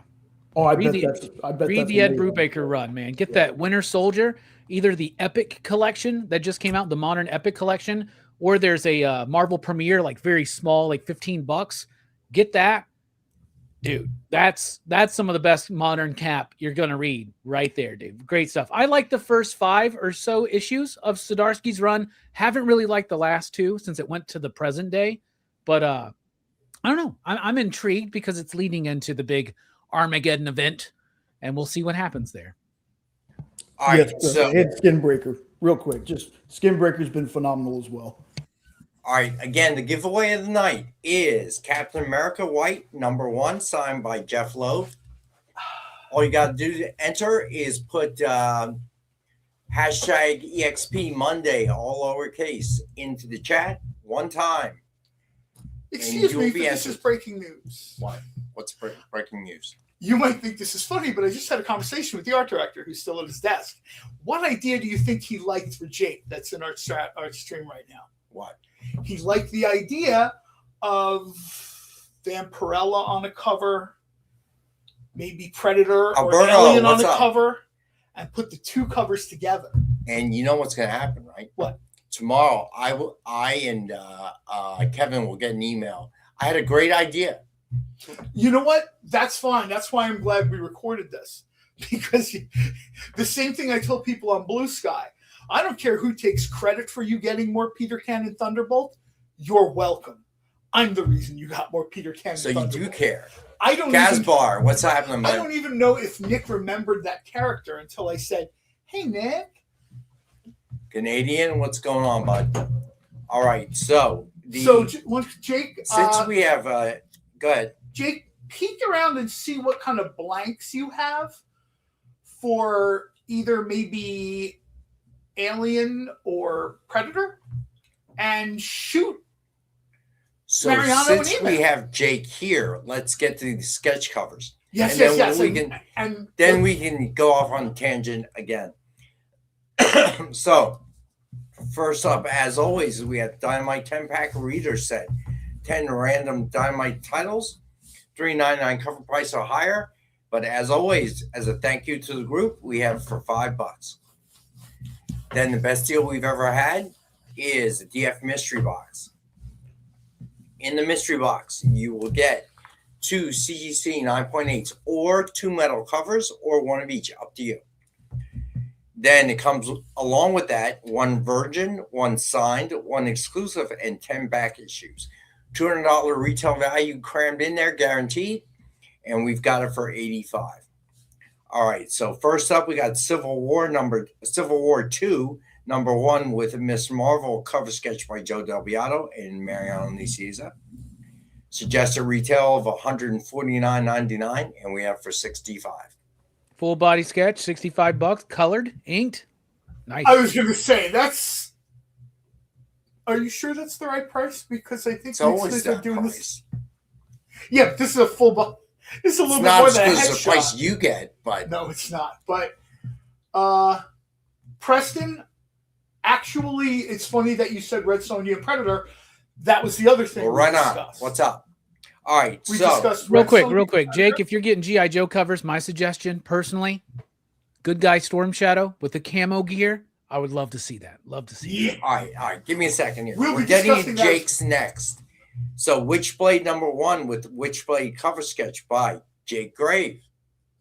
Oh, I read bet the Ed Brubaker run, man. Get that Winter Soldier, either the Epic collection that just came out, the Modern Epic collection, or there's a Marvel Premiere, like very small, like $15. Get that. Dude, that's some of the best modern Cap you're gonna read right there, dude. Great stuff. I like the first 5 or so issues of Zdarsky's run. Haven't really liked the last 2 since it went to the present day, but I don't know. I'm intrigued because it's leading into the big Armageddon event, and we'll see what happens there. All right, yes, so and Skinbreaker, real quick. Just Skinbreaker's been phenomenal as well. all right, again, the giveaway of the night is Captain America White #1, signed by Jeff Loeb. All you got to do to enter is put hashtag EXP Monday, all lowercase, into the chat one time. Excuse me, but this is breaking news. What? What's breaking news? You might think this is funny, but I just had a conversation with the art director who's still at his desk. What idea do you think he liked for Jake that's in our stream right now? What? He liked the idea of Vampirella on a cover, maybe Predator or Alberto, Alien on what's a up? cover, and put the 2 covers together. And you know what's going to happen, right? What? Tomorrow, I and Kevin will get an email. I had a great idea. You know what? That's fine. That's why I'm glad we recorded this. Because the same thing I tell people on Blue Sky. I don't care who takes credit for you getting more Peter Cannon Thunderbolt. You're welcome. I'm the reason you got more Peter Cannon So you Thunderbolt. do care. I don't Gaspar, what's happening, I man? don't even know if Nick remembered that character until I said, "Hey, Nick." Canadian, what's going on, bud? All right, so Jake, since we have, go ahead. Jake, peek around and see what kind of blanks you have for either maybe Alien or Predator, and shoot. So Mariano since and we email. have Jake here, let's get to the sketch covers. Yes, and yes, then yes. we can go off on tangent again. So first up, as always, we have Dynamite 10-pack reader set. 10 random Dynamite titles, $3.99 cover price or higher. But as always, as a thank you to the group, we have for $5. Then the best deal we've ever had is the DF mystery box. In the mystery box, you will get 2 CGC 9.8s or 2 metal covers or one of each, up to you. Then it comes along with that 1 virgin, 1 signed, 1 exclusive, and 10 back issues. $200 retail value crammed in there, guaranteed, and we've got it for $85. All right, so first up, we got Civil War 2, #1 with a Miss Marvel cover sketch by Joe Del Beato and Mariano Nicieza. Suggested retail of $149.99, and we have for $65. Full body sketch, $65, colored, inked. Nice. I was going to say, that's. Are you sure that's the right price? Because I think It's always they're that doing price. this. Yeah, but this is a full body. This is a little It's bit not more as than a good as the headshot. price you get, but No, it's not. But Preston, actually, it's funny that you said Red Sonja and Predator. That was the other thing well, we right on. discussed. What's up? All right, We so discussed Real Red quick, Sonja and Jake, Predator. if you're getting G.I. Joe covers, my suggestion, personally, Good Guy Storm Shadow with the camo gear, I would love to see that. Love to see Yeah. that. all right. Give me a second here. We'll We're be getting discussing to that. Jake's next. So Witchblade #1 with Witchblade cover sketch by Jake Grave.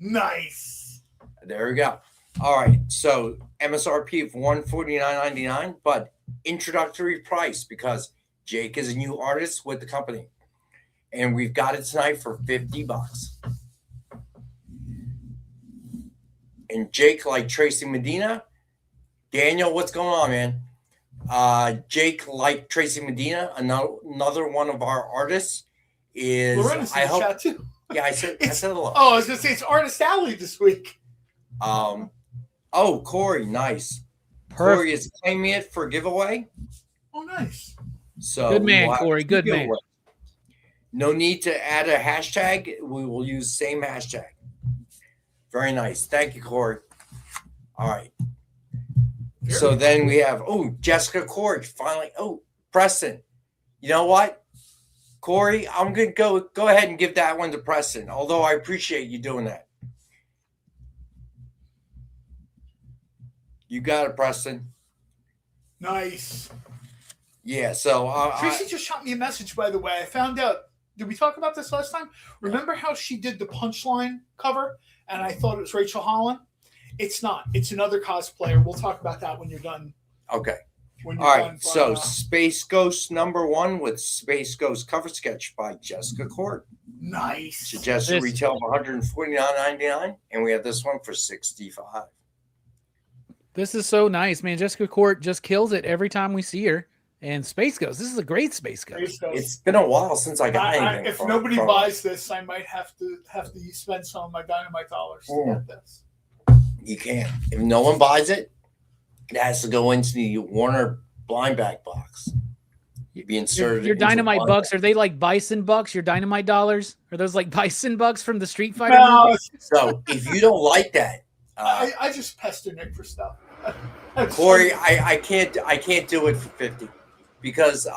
Nice. There we go. All right. So MSRP of $149.99, but introductory price because Jake is a new artist with the company. And we've got it tonight for $50. And Jake, like Tracy Medina, Daniel, what's going on, man? Jake, like Tracy Medina, another one of our artists is. Loretta's in the chat too. Yeah, I said hello. Oh, I was going to say it's Artist Alley this week. Oh, Corey, nice. Corey is claiming it for giveaway. Oh, nice. So Good man, we'll have Corey. two Good man. giveaways. No need to add a hashtag. We will use same hashtag. Very nice. Thank you, Corey. All right. So then we have, Jessica Corey, finally. Oh, Preston. You know what? Corey, I'm going to go ahead and give that one to Preston, although I appreciate you doing that. You got it, Preston. Nice. Yeah, so Tracy just shot me a message, by the way. I found out Did we talk about this last time? Remember how she did the Punchline cover, and I thought it was Rachel Holland? It's not. It's another cosplayer. We'll talk about that when you're done. Okay. When All right. So Space Ghost #1 with Space Ghost cover sketch by Jessica Court. Nice. Suggested retail of $149.99, and we have this one for $65. This is so nice, man. Jessica Court just kills it every time we see her. And Space Ghost. This is a great Space Ghost. It's been a while since I got anything. If nobody buys this, I might have to spend some of my Dynamite dollars to get this. You can't. If no one buys it, it has to go into the Warner blind bag box. Be inserted. Your Dynamite bucks, are they like Bison bucks? Your Dynamite dollars? Are those like Bison bucks from the Street Fighter? No. So if you don't like that, I just pester Nick for stuff. Corey, I can't do it for 50 because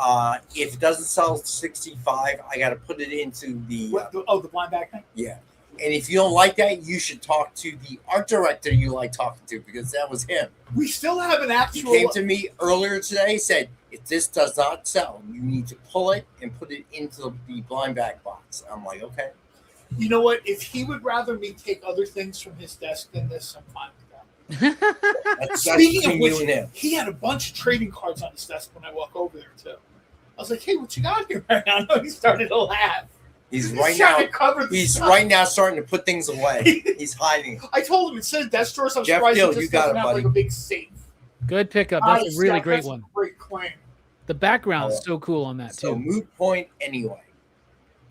if it doesn't sell 65, I got to put it into the the blind bag thing. Yeah, and if you don't like that, you should talk to the art director you like talking to because that was him. We still have an actual. He came to me earlier today, said if this does not sell, you need to pull it and put it into the blind bag box. I'm like, okay. You know what? If he would rather me take other things from his desk than this, I'm fine with that. That's Speaking of which, you and him. he had a bunch of trading cards on his desk when I walk over there too. I was like, "Hey, what you got here?" Right now, he started to laugh. He's trying to cover the He's stuff. right now starting to put things away. He's hiding. I told him it says desk drawers. I'm Jeff surprised Gill, it just you got doesn't it, have buddy. like a big safe. Good pickup. That's a really great That's one. A great claim. The background's so cool on that So too. moot point anyway.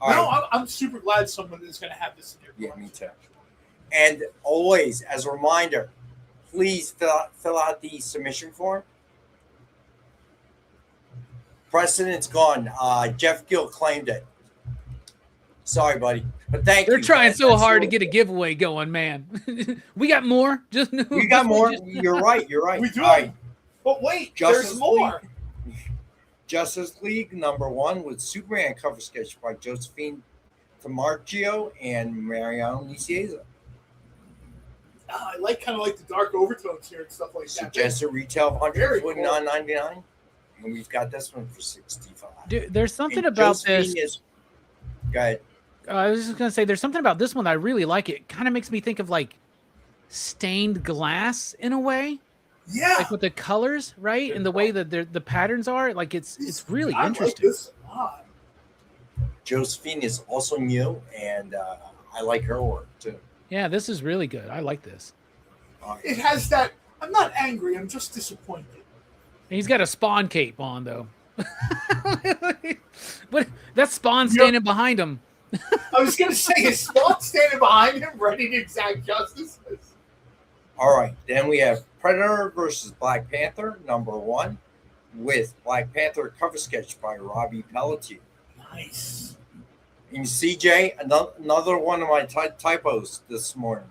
I'm super glad someone is going to have this in their Yeah, me too. And always, as a reminder, please fill out the submission form. Precedent's gone. Jeff Gill claimed it. Sorry, buddy, but thank you. They're trying so That's hard to really get a giveaway going, man. We got more. We got more. You're right. You're right. We do. All right. But wait, Justice there's more. Justice League #1 with Superman cover sketch by Josephine Tamarchio and Mariano Nicieza. I like kind of like the dark overtones here and stuff like that. Suggested retail of $149.99, and we've got this one for $65. Dude, there's something And about Josephine this. Go ahead. I was just gonna say, there's something about this one that I really like. It kind of makes me think of like stained glass in a way. Yeah, like with the colors, right, and the way that the patterns are. Like it's really interesting. Like this a lot. Josephine is also new, and I like her work too. Yeah, this is really good. I like this. It has that. I'm not angry. I'm just disappointed. And he's got a Spawn cape on though. But that's Spawn standing behind him. I was going to say, is Spawn standing behind him, ready to exact justice? All right, then we have Predator versus Black Panther #1 with Black Panther cover sketch by Robbie Pelletier. Nice. And CJ, another one of my typos this morning.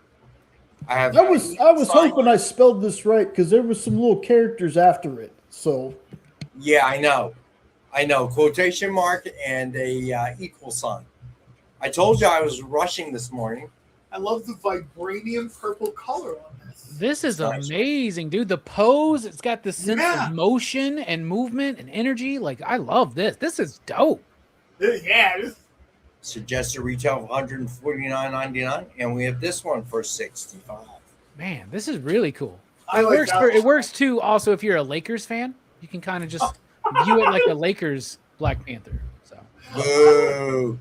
I was hoping I spelled this right because there was some little characters after it. So yeah, I know, quotation mark and a equal sign. I told you I was rushing this morning. I love the vibranium purple color on this. This is amazing, dude. The pose, it's got the sense of motion and movement and energy. Like, I love this. This is dope. Yeah. Suggested retail of $149.99, and we have this one for $65. Man, this is really cool. It works too. Also, if you're a Lakers fan, you can kind of just view it like a Lakers Black Panther. So, boo.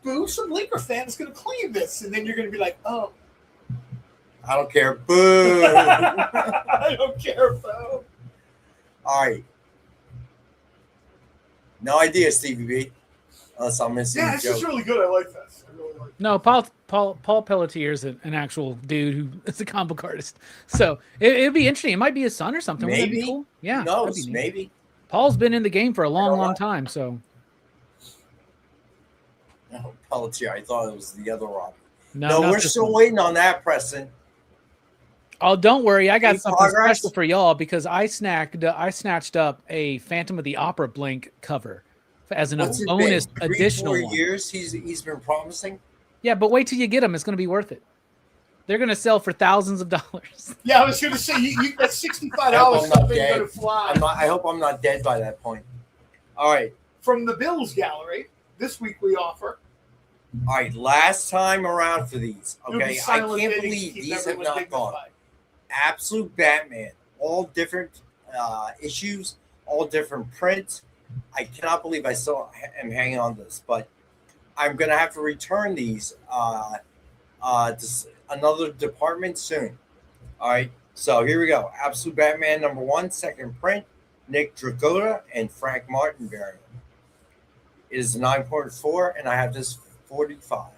Boo! Some Laker fan is going to claim this, and then you're going to be like, "Oh, I don't care." Boo! I don't care, boo. All right. No idea, Stevie B. Unless I'm missing. Yeah, this is really good. I like this. I really like. no, Paul Pelletier is an actual dude who is a comic book artist. So it'd be interesting. It might be his son or something. Wouldn't that be Maybe. cool? Yeah. No, that'd be neat. maybe. Paul's been in the game for a long time. So No, Pelletier. I thought it was the other Robbie. no, No, not we're this still one. waiting on that, Preston. Oh, don't worry. I got Any something progress? special for y'all because I snatched up a Phantom of the Opera Blink cover as an What's it bonus been? additional 3-4 one. years he's been promising. Yeah, but wait till you get them. It's going to be worth it. They're going to sell for thousands of dollars. Yeah, I was going to say you got $65. I hope I'm not Something dead. going to fly. I hope I'm not dead by that point. All right, from the Bills Gallery. This week we offer. All right, last time around for these. You'll be Okay, I silent can't bidding to believe keep these have everyone not dignified. gone. Absolute Batman, all different issues, all different prints. I cannot believe I still am hanging on to this, but I'm gonna have to return these to another department soon. All right, so here we go. Absolute Batman #1, second print, Nick Dragotta and Frank Martin variant. It is 9.4, and I have this 45.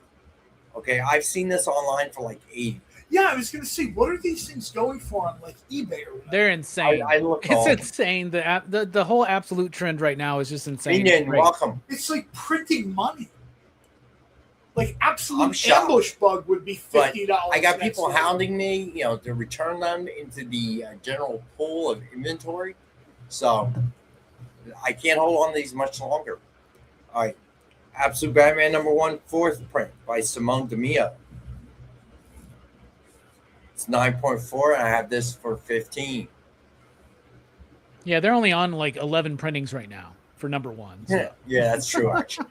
Okay, I've seen this online for like 80. Yeah, I was going to say, what are these things going for on like eBay or whatever? They're insane. I look It's all- insane. The whole absolute trend right now is just insane. Minion, It's great. welcome. It's like printing money. Like absolute I'm shocked. ambush bug would be But $50. I got next people week. hounding me, to return them into the general pool of inventory. So I can't hold on to these much longer. All right. Absolute Batman #1, fourth print by Simone DeMio. It's 9.4, and I have this for 15. Yeah, they're only on like 11 printings right now for #1. So. Yeah, that's true, actually.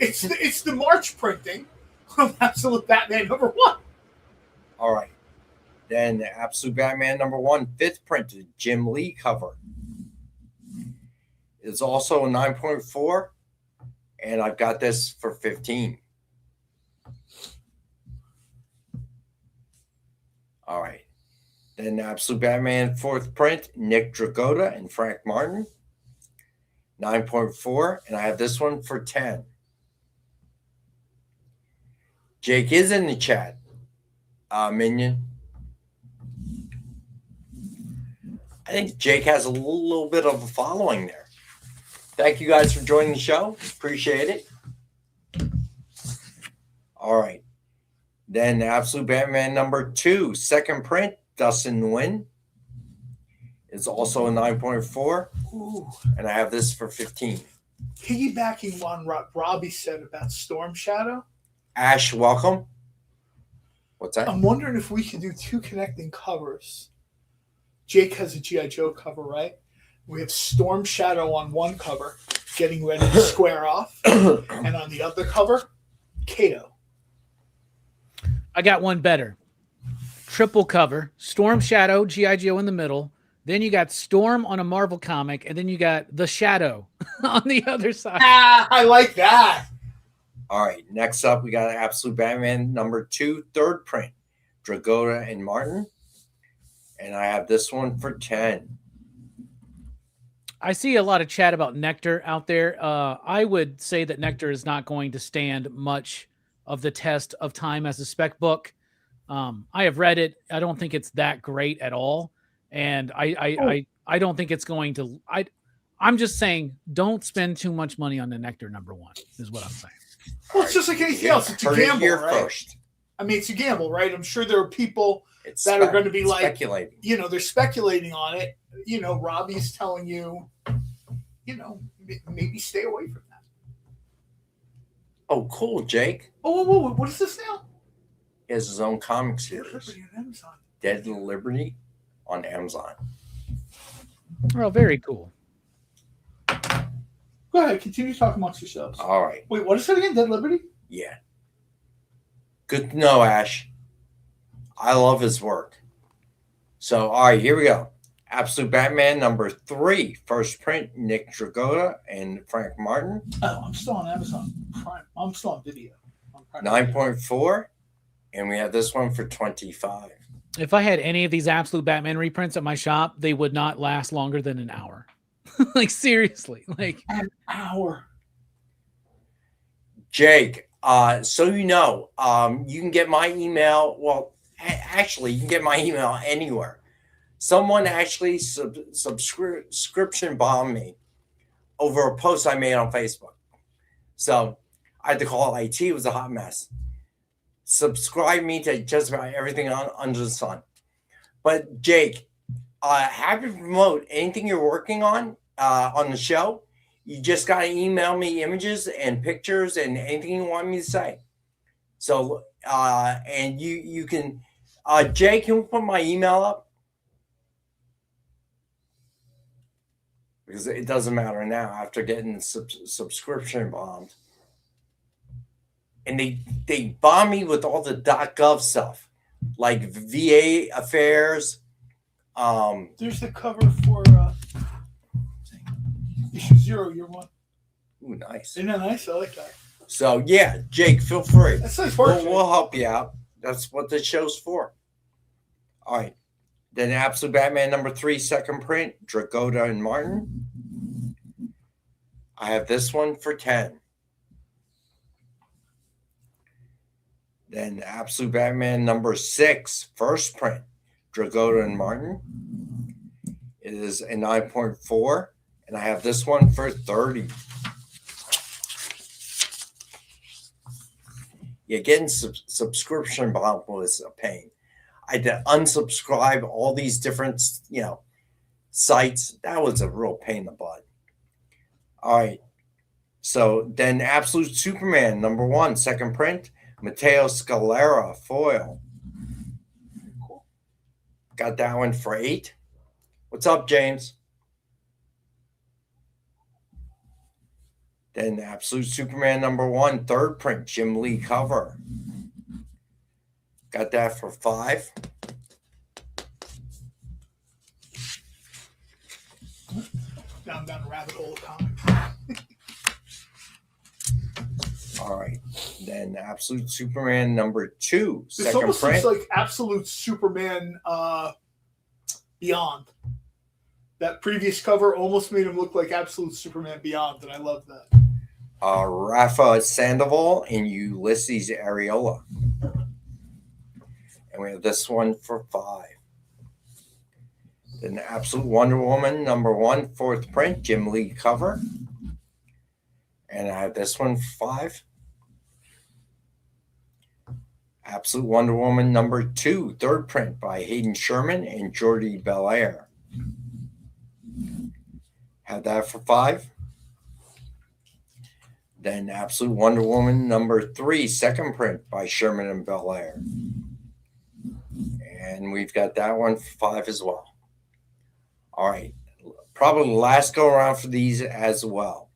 It's the March printing of Absolute Batman #1. All right. Then Absolute Batman #1, fifth printed, Jim Lee cover. It's also a 9.4, and I've got this for 15. All right. Then Absolute Batman, fourth print, Nick Dragotta and Frank Martin. 9.4, and I have this one for 10. Jake is in the chat, Minion. I think Jake has a little bit of a following there. Thank you guys for joining the show. Appreciate it. All right. Then Absolute Batman #2, second print, Dustin Nguyen. It's also a 9.4. Ooh. And I have this for 15. Piggybacking on what Robbie said about Storm Shadow, Ash, welcome. What's that? I'm wondering if we could do two connecting covers. Jake has a G.I. Joe cover, right? We have Storm Shadow on one cover, getting ready to square off. And on the other cover, Kato. I got one better. Triple cover, Storm Shadow, G.I. Joe in the middle. Then you got Storm on a Marvel comic, and then you got the Shadow on the other side. Ah, I like that. All right. Next up, we got Absolute Batman #2, third print, Dragotta and Martin. And I have this one for 10. I see a lot of chat about Nectar out there. I would say that Nectar is not going to stand much of the test of time as a spec book. I have read it. I don't think it's that great at all. And I don't think it's going to. I'm just saying, don't spend too much money on the Nectar #1 is what I'm saying. Well, it's just like anything else. It's a Heard it gamble, here right? first. I mean, it's a gamble, right? I'm sure there are people It's that are going to be like, speculating. they're speculating on it. Robbie's telling you, maybe stay away from that. Oh, cool, Jake. Oh, whoa, what is this now? He has his own comic Dead series, Liberty on Amazon. Dead Liberty, on Amazon. Well, very cool. Go ahead, continue talking amongst yourselves. All right. Wait, what is it again? Dead Liberty? Yeah. Good to know, Ash. I love his work. So, all right, here we go. Absolute Batman #3, first print, Nick Dragotta and Frank Martin. Oh, I'm still on Amazon Prime. I'm still on video. On Prime 9.4, and we have this one for 25. If I had any of these Absolute Batman reprints at my shop, they would not last longer than an hour. Like, seriously. Like, an hour. Jake, so you can get my email. Well, actually, you can get my email anywhere. Someone actually subscription bombed me over a post I made on Facebook. So I had to call IT. It was a hot mess. Subscribe me to just about everything under the sun. But Jake, happy to promote anything you're working on the show. You just got to email me images and pictures and anything you want me to say. So, and you can, Jake, can we put my email up? because it doesn't matter now after getting subscription bombed. And they bomb me with all the .gov stuff, like VA affairs. There's the cover for issue 0, year 1. Ooh, nice. Isn't that nice? I like that. So yeah, Jake, feel free. That's nice work. We'll help you out. That's what the show's for. All right. Then Absolute Batman #3, second print, Dragotta and Martin. I have this one for 10. Then Absolute Batman #6, first print, Dragotta and Martin. It is a 9.4, and I have this one for 30. Yeah, getting subscription bomb was a pain. I had to unsubscribe all these different, sites. That was a real pain in the butt. All right. So then Absolute Superman #1, second print, Matteo Scalera foil. Got that one for 8. What's up, James? Then Absolute Superman #1, third print, Jim Lee cover. Got that for 5. Down a rabbit hole of comics. All right. Then Absolute Superman #2, This second almost print. looks like Absolute Superman Beyond. That previous cover almost made him look like Absolute Superman Beyond, and I love that. Rafa Sandoval and Ulysses Areola. And we have this one for 5. Then Absolute Wonder Woman #1, fourth print, Jim Lee cover. And I have this one for 5. Absolute Wonder Woman #2, third print by Hayden Sherman and Jordi Belair. Have that for 5. Then Absolute Wonder Woman #3, second print by Sherman and Belair. And we've got that one for 5 as well. All right. Probably the last go around for these as well.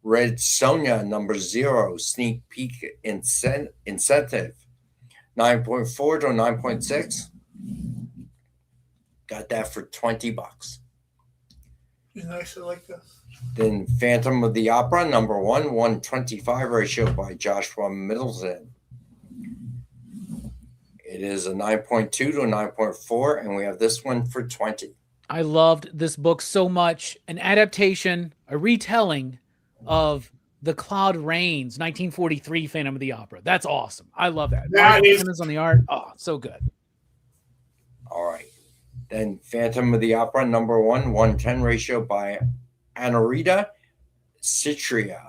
Red Sonja #0, sneak peek incentive. 9.4 to 9.6. Got that for $20. Nice, I like this. Then Phantom of the Opera #1, 125 ratio by Joshua Middleton. It is a 9.2 to a 9.4, and we have this one for 20. I loved this book so much. An adaptation, a retelling of The Cloud Reigns, 1943 Phantom of the Opera. That's awesome. I love that. That is on the art. Oh, so good. All right. Then Phantom of the Opera #1, 110 ratio by Anarita Citria.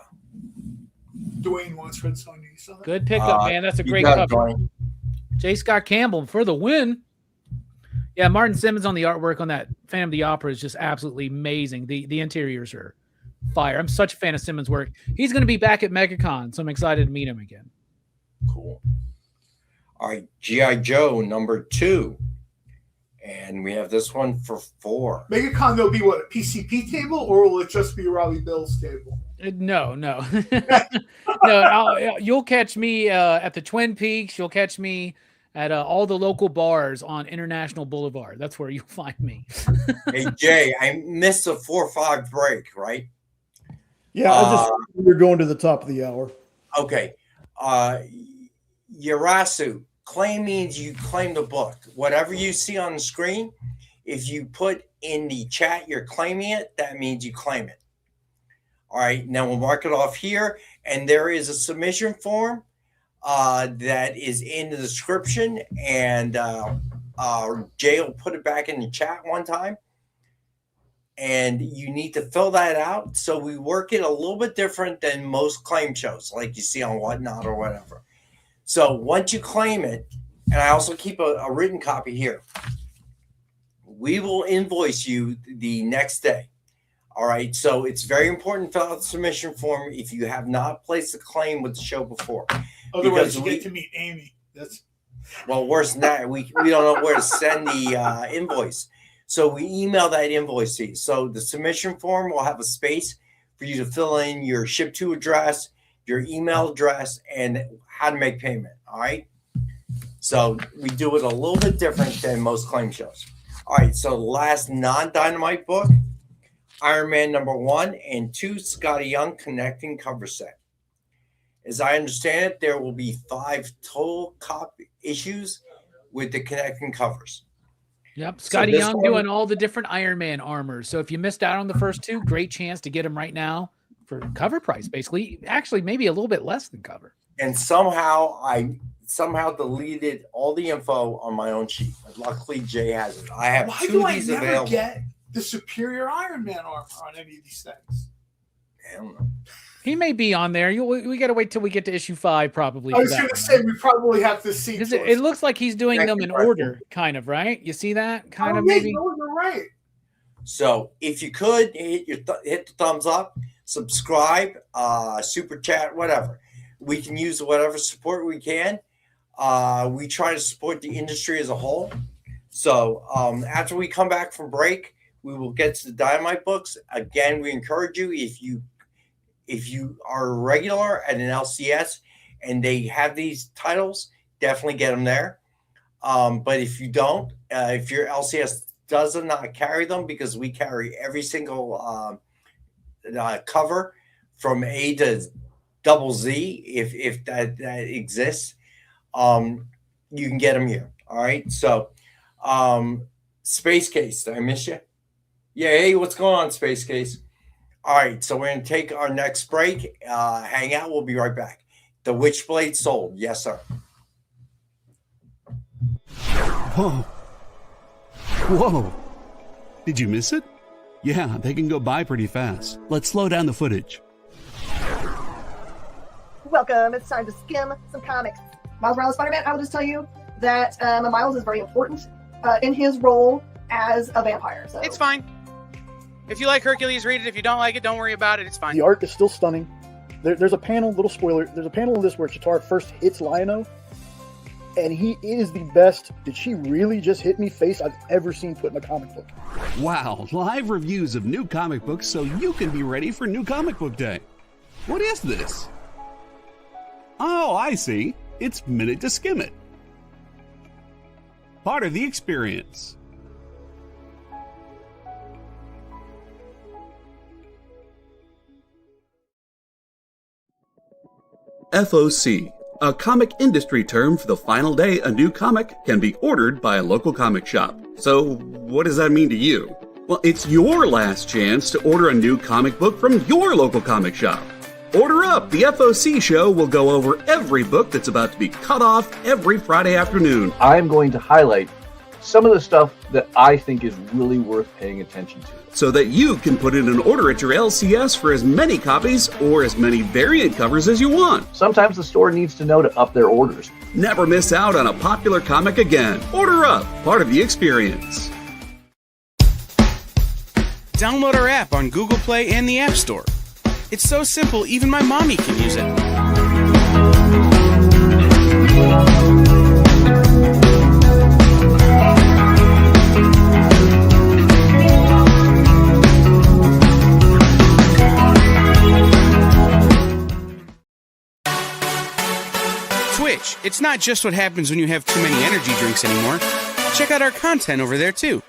Dwayne wants Red Sonja. You saw that? Good pickup, man. That's a you great got it, cover. Dwayne. J. Scott Campbell for the win. Yeah, Martin Simmons on the artwork on that Phantom of the Opera is just absolutely amazing. The interiors are fire. I'm such a fan of Simmons' work. He's going to be back at MegaCon, so I'm excited to meet him again. Cool. All right, G.I. Joe #2. And we have this one for 4. MegaCon, there'll be what, a PCP table, or will it just be a Robbie Bill's table? No. No, you'll catch me at the Twin Peaks. You'll catch me at all the local bars on International Boulevard. That's where you'll find me. Hey, Jay, I missed a 4-5 break, right? Yeah, we're going to the top of the hour. Okay. Yarasu, claim means you claim the book. Whatever you see on the screen, if you put in the chat you're claiming it, that means you claim it. All right. Now we'll mark it off here. And there is a submission form that is in the description. And Jay will put it back in the chat one time. And you need to fill that out. So we work it a little bit different than most claim shows, like you see on Whatnot or whatever. So once you claim it, and I also keep a written copy here, we will invoice you the next day. All right. So it's very important to fill out the submission form if you have not placed a claim with the show before. Otherwise, you get to meet Amy. Well, worse than that, we don't know where to send the invoice. So we email that invoice to you. So the submission form will have a space for you to fill in your ship to address, your email address, and how to make payment. All right. So we do it a little bit different than most claim shows. All right. So the last non-Dynamite book, Iron Man #1 and 2, Scotty Young connecting cover set. As I understand it, there will be 5 total copy issues with the connecting covers. Yep. Scotty Young doing all the different Iron Man armors. So if you missed out on the first 2, great chance to get them right now for cover price, basically. Actually, maybe a little bit less than cover. And somehow I deleted all the info on my own sheet. Luckily, Jay has it. I have Why 2 do of I these never available. get the superior Iron Man armor on any of these things? I don't know. He may be on there. We got to wait till we get to issue 5, probably. I was going to say we probably have to see. It looks like he's doing them in order, kind of, right? You see that kind of maybe. No, you're right. So if you could hit the thumbs up, subscribe, super chat, whatever. We can use whatever support we can. We try to support the industry as a whole. So after we come back from break, we will get to the Dynamite books. Again, we encourage you, if you are a regular at an LCS and they have these titles, definitely get them there. But if you don't, if your LCS does not carry them, because we carry every single cover from A to double Z, if that exists, you can get them here. All right. So Space Case, did I miss you? Yeah. Hey, what's going on, Space Case? All right, so we're going to take our next break. Hang out. We'll be right back. The Witchblade sold. Yes, sir. Whoa. Whoa. Did you miss it? Yeah, they can go by pretty fast. Let's slow down the footage. Welcome. It's time to skim some comics. Miles Morales Spider-Man, I will just tell you that Miles is very important in his role as a vampire. So It's fine. If you like Hercules, read it. If you don't like it, don't worry about it. It's fine. The art is still stunning. There's a panel, little spoiler, there's a panel in this where Chitauri first hits Lion-O, and he is the best "did she really just hit me" face I've ever seen put in a comic book. Wow, live reviews of new comic books so you can be ready for New Comic Book Day. What is this? Oh, I see. It's Minute to Skim It. Part of the experience. FOC, a comic industry term for the final day a new comic can be ordered by a local comic shop. So, what does that mean to you? Well, it's your last chance to order a new comic book from your local comic shop. Order up! The FOC show will go over every book that's about to be cut off every Friday afternoon. I'm going to highlight some of the stuff that I think is really worth paying attention to, so that you can put in an order at your LCS for as many copies or as many variant covers as you want. Sometimes the store needs to know to up their orders. Never miss out on a popular comic again. Order up, part of the experience. Download our app on Google Play and the App Store. It's so simple, even my mommy can use it. Twitch. It's not just what happens when you have too many energy drinks anymore. Check out our content over there too.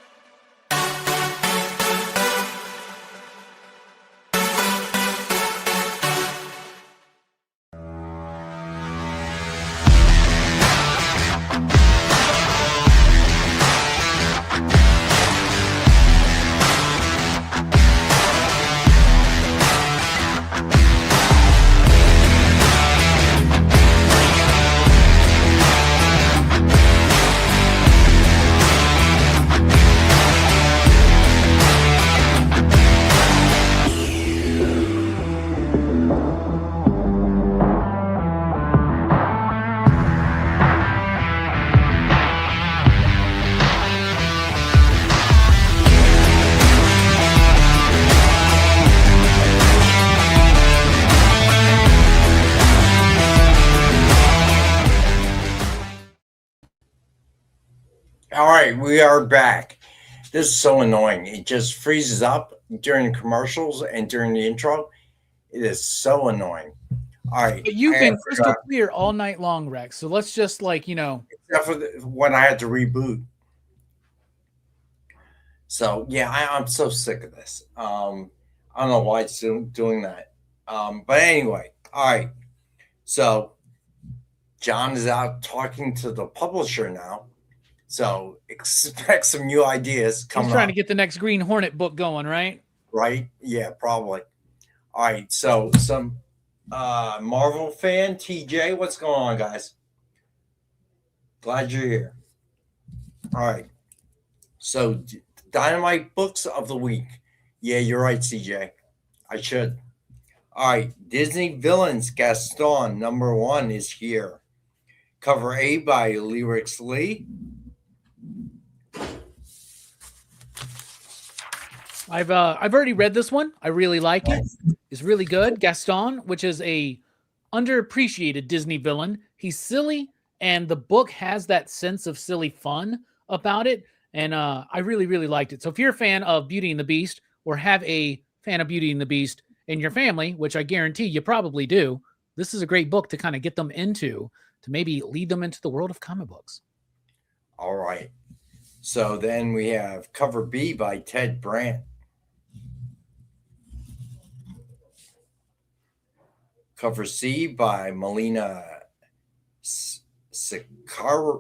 All right, we are back. This is so annoying. It just freezes up during the commercials and during the intro. It is so annoying. All right. But you've been crystal clear all night long, Rex. So let's just except for when I had to reboot. So yeah, I'm so sick of this. I don't know why it's doing that. But anyway, all right. So John is out talking to the publisher now. So expect some new ideas coming. He's trying to get the next Green Hornet book going, right? Right? Yeah, probably. All right. So some Marvel fan, TJ, what's going on, guys? Glad you're here. All right. So Dynamite books of the week. Yeah, you're right, CJ. I should. All right. Disney Villains Gaston #1 is here. Cover A by Lyrics Lee. I've already read this one. I really like it. It's really good. Gaston, which is a underappreciated Disney villain. He's silly, and the book has that sense of silly fun about it. And I really, really liked it. So if you're a fan of Beauty and the Beast, or have a fan of Beauty and the Beast in your family, which I guarantee you probably do, this is a great book to kind of get them into, to maybe lead them into the world of comic books. All right. So then we have cover B by Ted Brandt. Cover C by Melina Ciccarello.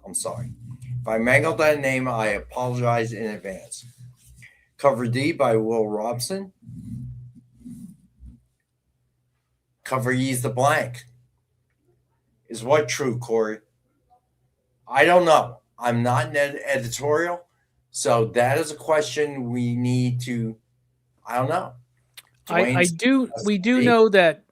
I'm sorry. If I mangled that name, I apologize in advance. Cover D by Will Robson. Cover E is the blank. Is what true, Corey? I don't know. I'm not an editorial. So that is a question we need to, I don't know. We do know that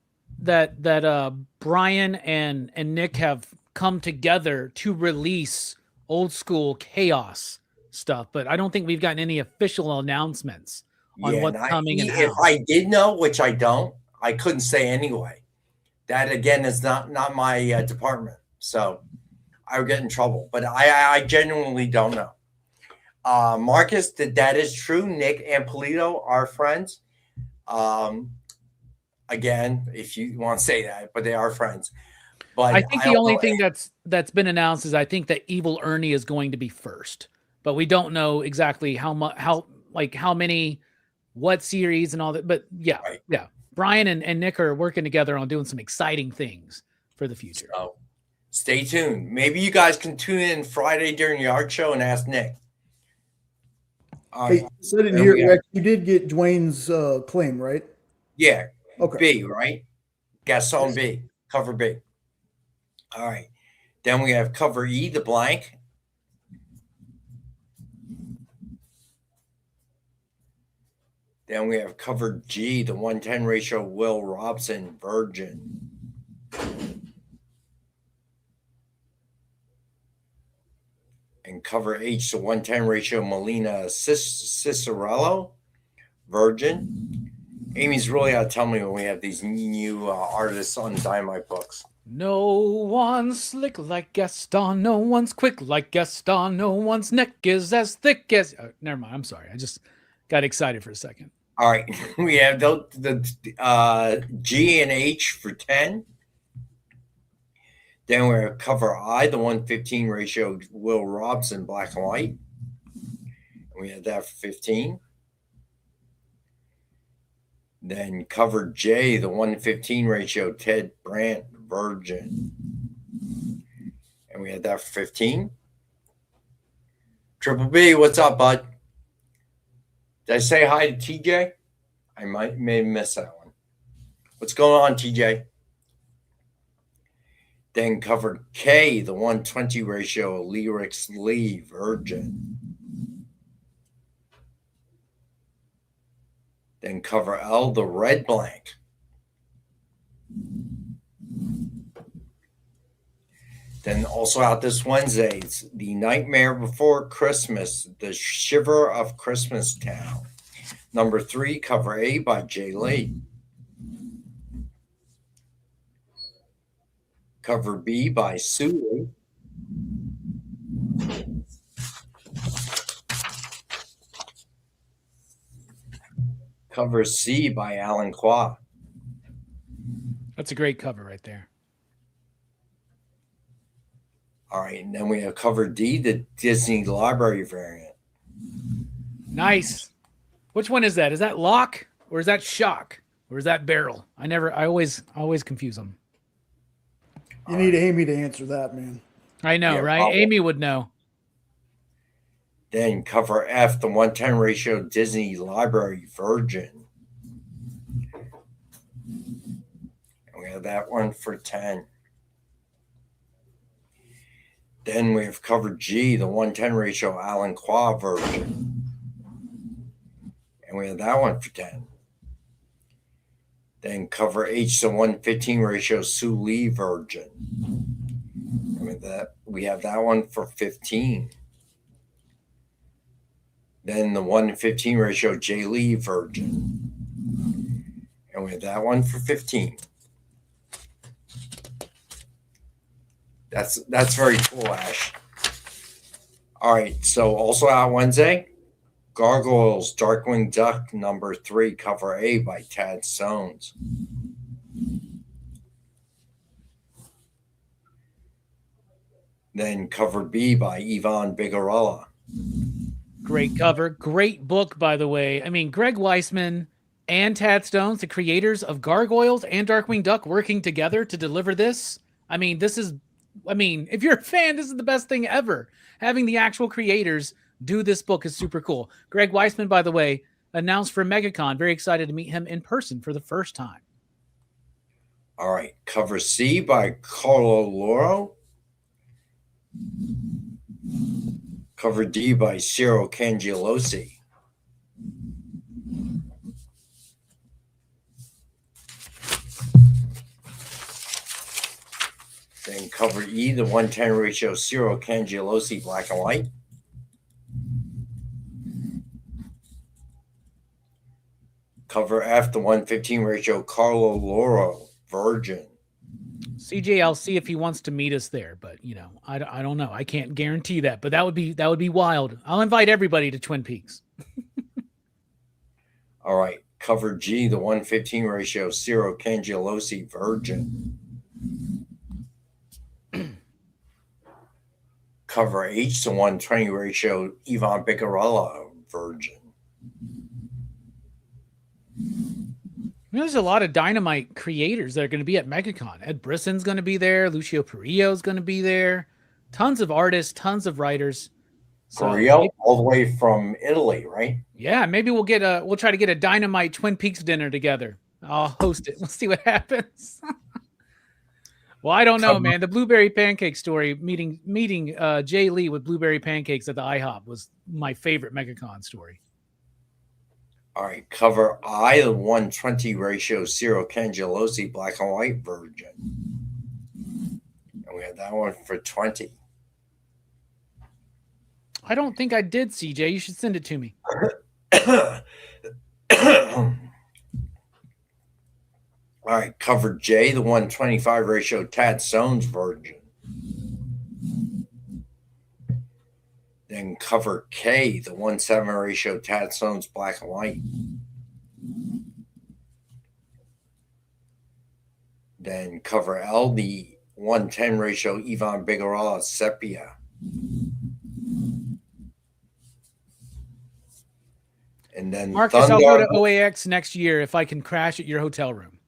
Brian and Nick have come together to release old school chaos stuff, but I don't think we've gotten any official announcements on what's coming and how. If I did know, which I don't, I couldn't say anyway. That again is not my department, so I would get in trouble. But I genuinely don't know. Marcus, that is true. Nick and Polito are friends. Again, if you want to say that, but they are friends. But I think the only thing that's been announced is I think that Evil Ernie is going to be first, but we don't know exactly how many, what series and all that. But yeah, yeah. Brian and Nick are working together on doing some exciting things for the future. So stay tuned. Maybe you guys can tune in Friday during the art show and ask Nick. Hey, said in here, Rex, you did get Dwayne's claim, right? Yeah. Okay. B, right? Gaston B. Cover B. All right. Then we have cover E, the blank. Then we have cover G, the 110 ratio Will Robson, Virgin. And cover H, the 110 ratio Melina Ciccarello, Virgin. Amy's really got to tell me when we have these new artists on Dynamite books. No one's slick like Gaston. No one's quick like Gaston. No one's neck is as thick as... never mind. I'm sorry. I just got excited for a second. All right. We have the G and H for 10. Then we have cover I, the 115 ratio Will Robson, black and white. And we have that for 15. Then cover J, the 115 ratio Ted Brandt, Virgin. And we had that for 15. Triple B, what's up, bud? Did I say hi to TJ? I may have missed that one. What's going on, TJ? Then covered K, the 120 ratio Lyrics Lee, Virgin. Then cover L, the red blank. Then also out this Wednesday, it's The Nightmare Before Christmas, The Shiver of Christmas Town. #3, cover A by Jay Lee. Cover B by Sue Lee. Cover C by Alan Qua. That's a great cover right there. All right, and then we have cover D, the Disney Library variant. Nice. Which one is that? Is that Lock or is that Shock or is that Barrel? I always confuse them. You need Amy to answer that, man. I know, Yeah, right? probably. Amy would know. Then cover F, the 110 ratio Disney Library Virgin. And we have that one for 10. Then we have cover G, the 110 ratio Alan Qua Virgin. And we have that one for 10. Then cover H, the 115 ratio Sue Lee Virgin. And with that, we have that one for 15. Then the 1:15 ratio J. Lee Virgin. And we have that one for 15. That's very cool, Ash. All right, so also out Wednesday, Gargoyles Darkwing Duck number 3, cover A by Tad Stones. Then cover B by Yvonne Bigarella. Great cover. Great book, by the way. I mean, Greg Weisman and Tad Stones, the creators of Gargoyles and Darkwing Duck, working together to deliver this. I mean, if you're a fan, this is the best thing ever. Having the actual creators do this book is super cool. Greg Weisman, by the way, announced for MegaCon. Very excited to meet him in person for the first time. All right, cover C by Carlo Loro. Cover D by Ciro Cangelosi. Then cover E, the 110 ratio Ciro Cangelosi black and white. Cover F, the 115 ratio Carlo Loro Virgin. CJ, I'll see if he wants to meet us there, but I don't know. I can't guarantee that, but that would be wild. I'll invite everybody to Twin Peaks. All right, cover G, the 115 ratio Ciro Cangelosi Virgin. Cover H, the 120 ratio Yvonne Bigarella Virgin. There's a lot of Dynamite creators that are going to be at MegaCon. Ed Brisson's going to be there. Lucio Perillo's going to be there. Tons of artists, tons of writers. Perillo, all the way from Italy, right? Yeah, maybe we'll try to get a Dynamite Twin Peaks dinner together. I'll host it. We'll see what happens. Well, I don't know, man. The blueberry pancake story, meeting Jay Lee with blueberry pancakes at the IHOP was my favorite MegaCon story. All right, cover I, the 120 ratio Ciro Cangelosi black and white Virgin. And we have that one for 20. I don't think I did, CJ. You should send it to me. All right, cover J, the 125 ratio Tad Stones Virgin. Then cover K, the 1/7 ratio Tad Stones black and white. Then cover L, the 110 ratio Yvonne Bigarella Sepia. And then Marcus, I'll go to OAX next year if I can crash at your hotel room.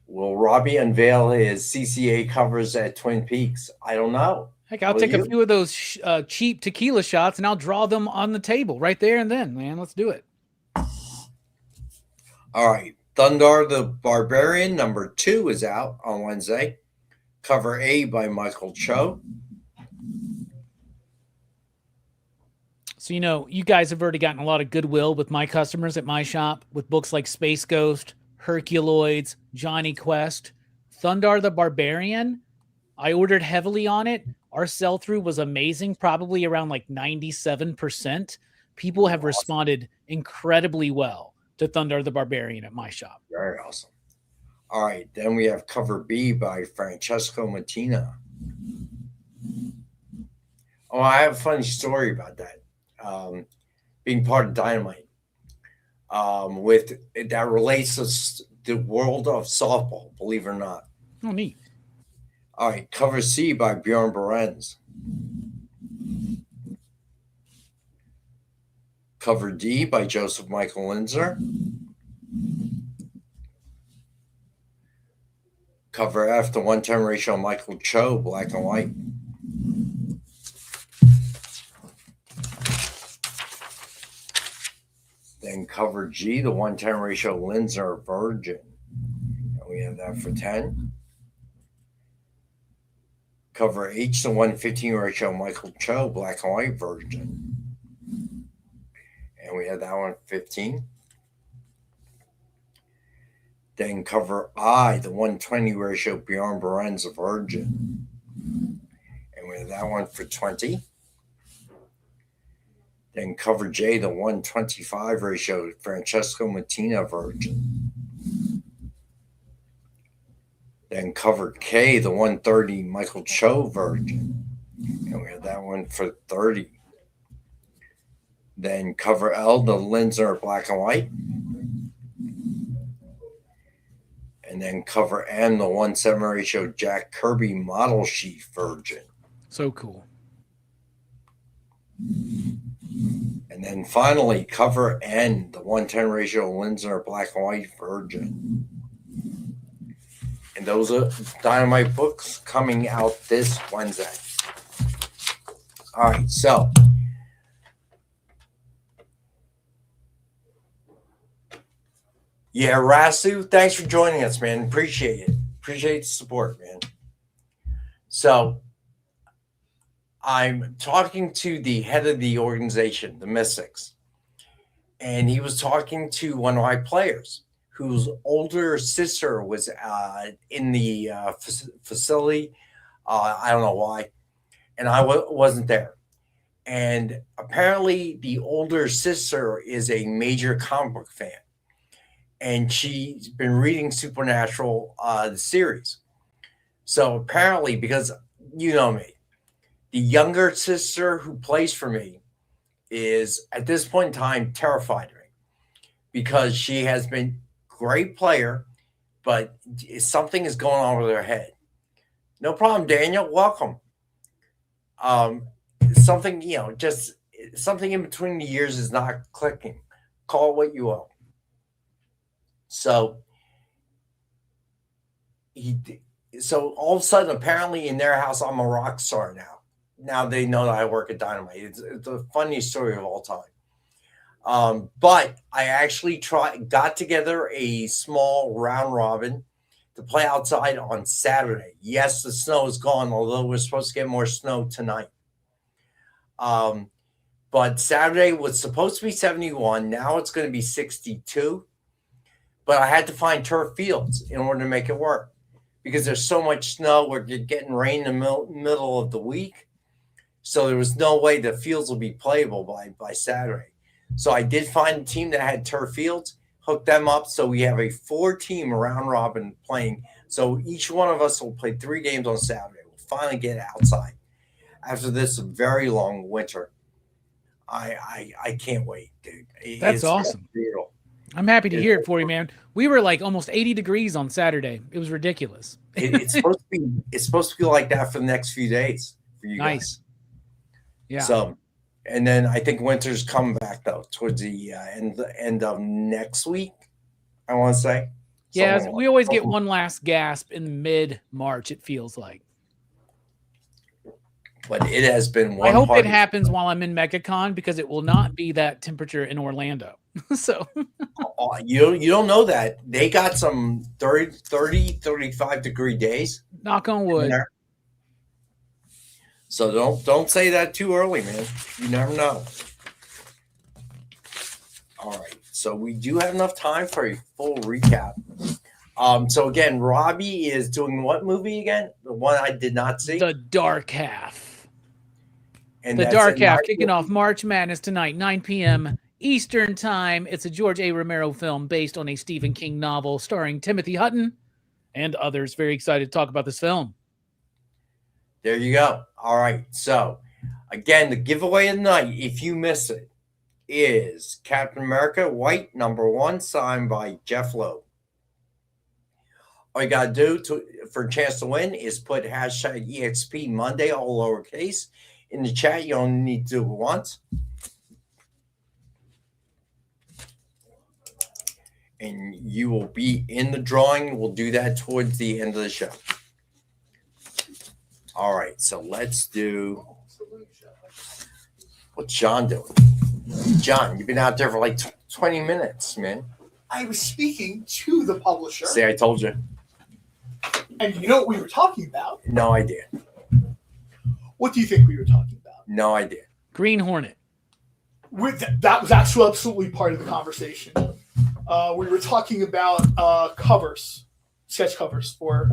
Will Robbie unveil his CCA covers at Twin Peaks? I don't know. Heck, I'll take a few of those cheap tequila shots and I'll draw them on the table right there and then, man. Let's do it. All right. Thundar the Barbarian number 2 is out on Wednesday. Cover A by Michael Cho. So, you guys have already gotten a lot of goodwill with my customers at my shop with books like Space Ghost, Herculoids, Johnny Quest, Thundar the Barbarian. I ordered heavily on it. Our sell-through was amazing, probably around like 97%. People have responded incredibly well to Thundar the Barbarian at my shop. Very awesome. All right. Then we have cover B by Francesco Mattina. Oh, I have a funny story about that. being part of Dynamite. With that relates to the world of softball, believe it or not. Oh, neat. All right, cover C by Bjorn Berens. Cover D by Joseph Michael Linzer. Cover F, the 1:10 ratio, Michael Cho, black and white. Then cover G, the 1:10 ratio, Linzer, Virgin. And we have that for 10. Cover H, the 1:15 ratio, Michael Cho, black and white, Virgin. And we have that one for 15. Then cover I, the 1:20 ratio, Bjorn Berens, Virgin. And we have that one for 20. Then cover J, the 1:25 ratio, Francesco Mattina, Virgin. Then cover K, the 1:30, Michael Cho, Virgin. And we have that one for 30. Then cover L, the Linzer, black and white. And then cover M, the 1:7 ratio, Jack Kirby, model sheet, Virgin. So cool. And then finally, cover N, the 1:10 ratio, Linzer, black and white, Virgin. And those are Dynamite books coming out this Wednesday. All right, so yeah, Rasu, thanks for joining us, man. Appreciate it. Appreciate the support, man. So I'm talking to the head of the organization, the Mystics, and he was talking to one of my players whose older sister was in the facility. I don't know why. And I wasn't there. And apparently the older sister is a major comic book fan. And she's been reading Supernatural, the series. So apparently, because you know me, the younger sister who plays for me is at this point in time terrified of me because she has been a great player, but something is going on with her head. No problem, Daniel. Welcome. Something, just something in between the years is not clicking. Call it what you will. So all of a sudden, apparently in their house, I'm a rock star now. Now they know that I work at Dynamite. It's the funniest story of all time. But I actually got together a small round robin to play outside on Saturday. Yes, the snow is gone, although we're supposed to get more snow tonight. But Saturday was supposed to be 71. Now it's going to be 62. But I had to find turf fields in order to make it work because there's so much snow. We're getting rain in the middle of the week. So there was no way the fields will be playable by Saturday. So I did find a team that had turf fields, hooked them up. So we have a 4-team round robin playing. So each one of us will play 3 games on Saturday. We'll finally get outside after this very long winter. I can't wait, dude. That's awesome. Brutal. I'm happy to hear it for you, man. We were like almost 80 degrees on Saturday. It was ridiculous. It's supposed to be like that for the next few days for you guys. Yeah. So, and then I think winter's coming back though towards the end of next week. I want to say. Yeah, we always get one last gasp in mid-March. It feels like. But it has been one. I hope it happens while I'm in MegaCon because it will not be that temperature in Orlando. So you don't know that. They got some 30, 35 degree days. Knock on wood. So don't say that too early, man. You never know. All right. So we do have enough time for a full recap. So again, Robbie is doing what movie again? The one I did not see. The Dark Half. And The Dark Half kicking off March Madness tonight, 9 p.m. Eastern Time. It's a George A. Romero film based on a Stephen King novel starring Timothy Hutton and others. Very excited to talk about this film. There you go. All right. So Again, the giveaway of the night, if you miss it, is Captain America White #1, signed by Jeff Loeb. All you gotta do for a chance to win is put hashtag EXP Monday, all lowercase, in the chat. You only need to do it once. And you will be in the drawing. We'll do that towards the end of the show. All right, so let's do. What's John doing? John, you've been out there for like 20 minutes, man. I was speaking to the publisher. See, I told you. And you know what we were talking about? No idea. What do you think we were talking about? No idea. Green Hornet. That was actually absolutely part of the conversation. We were talking about covers, sketch covers for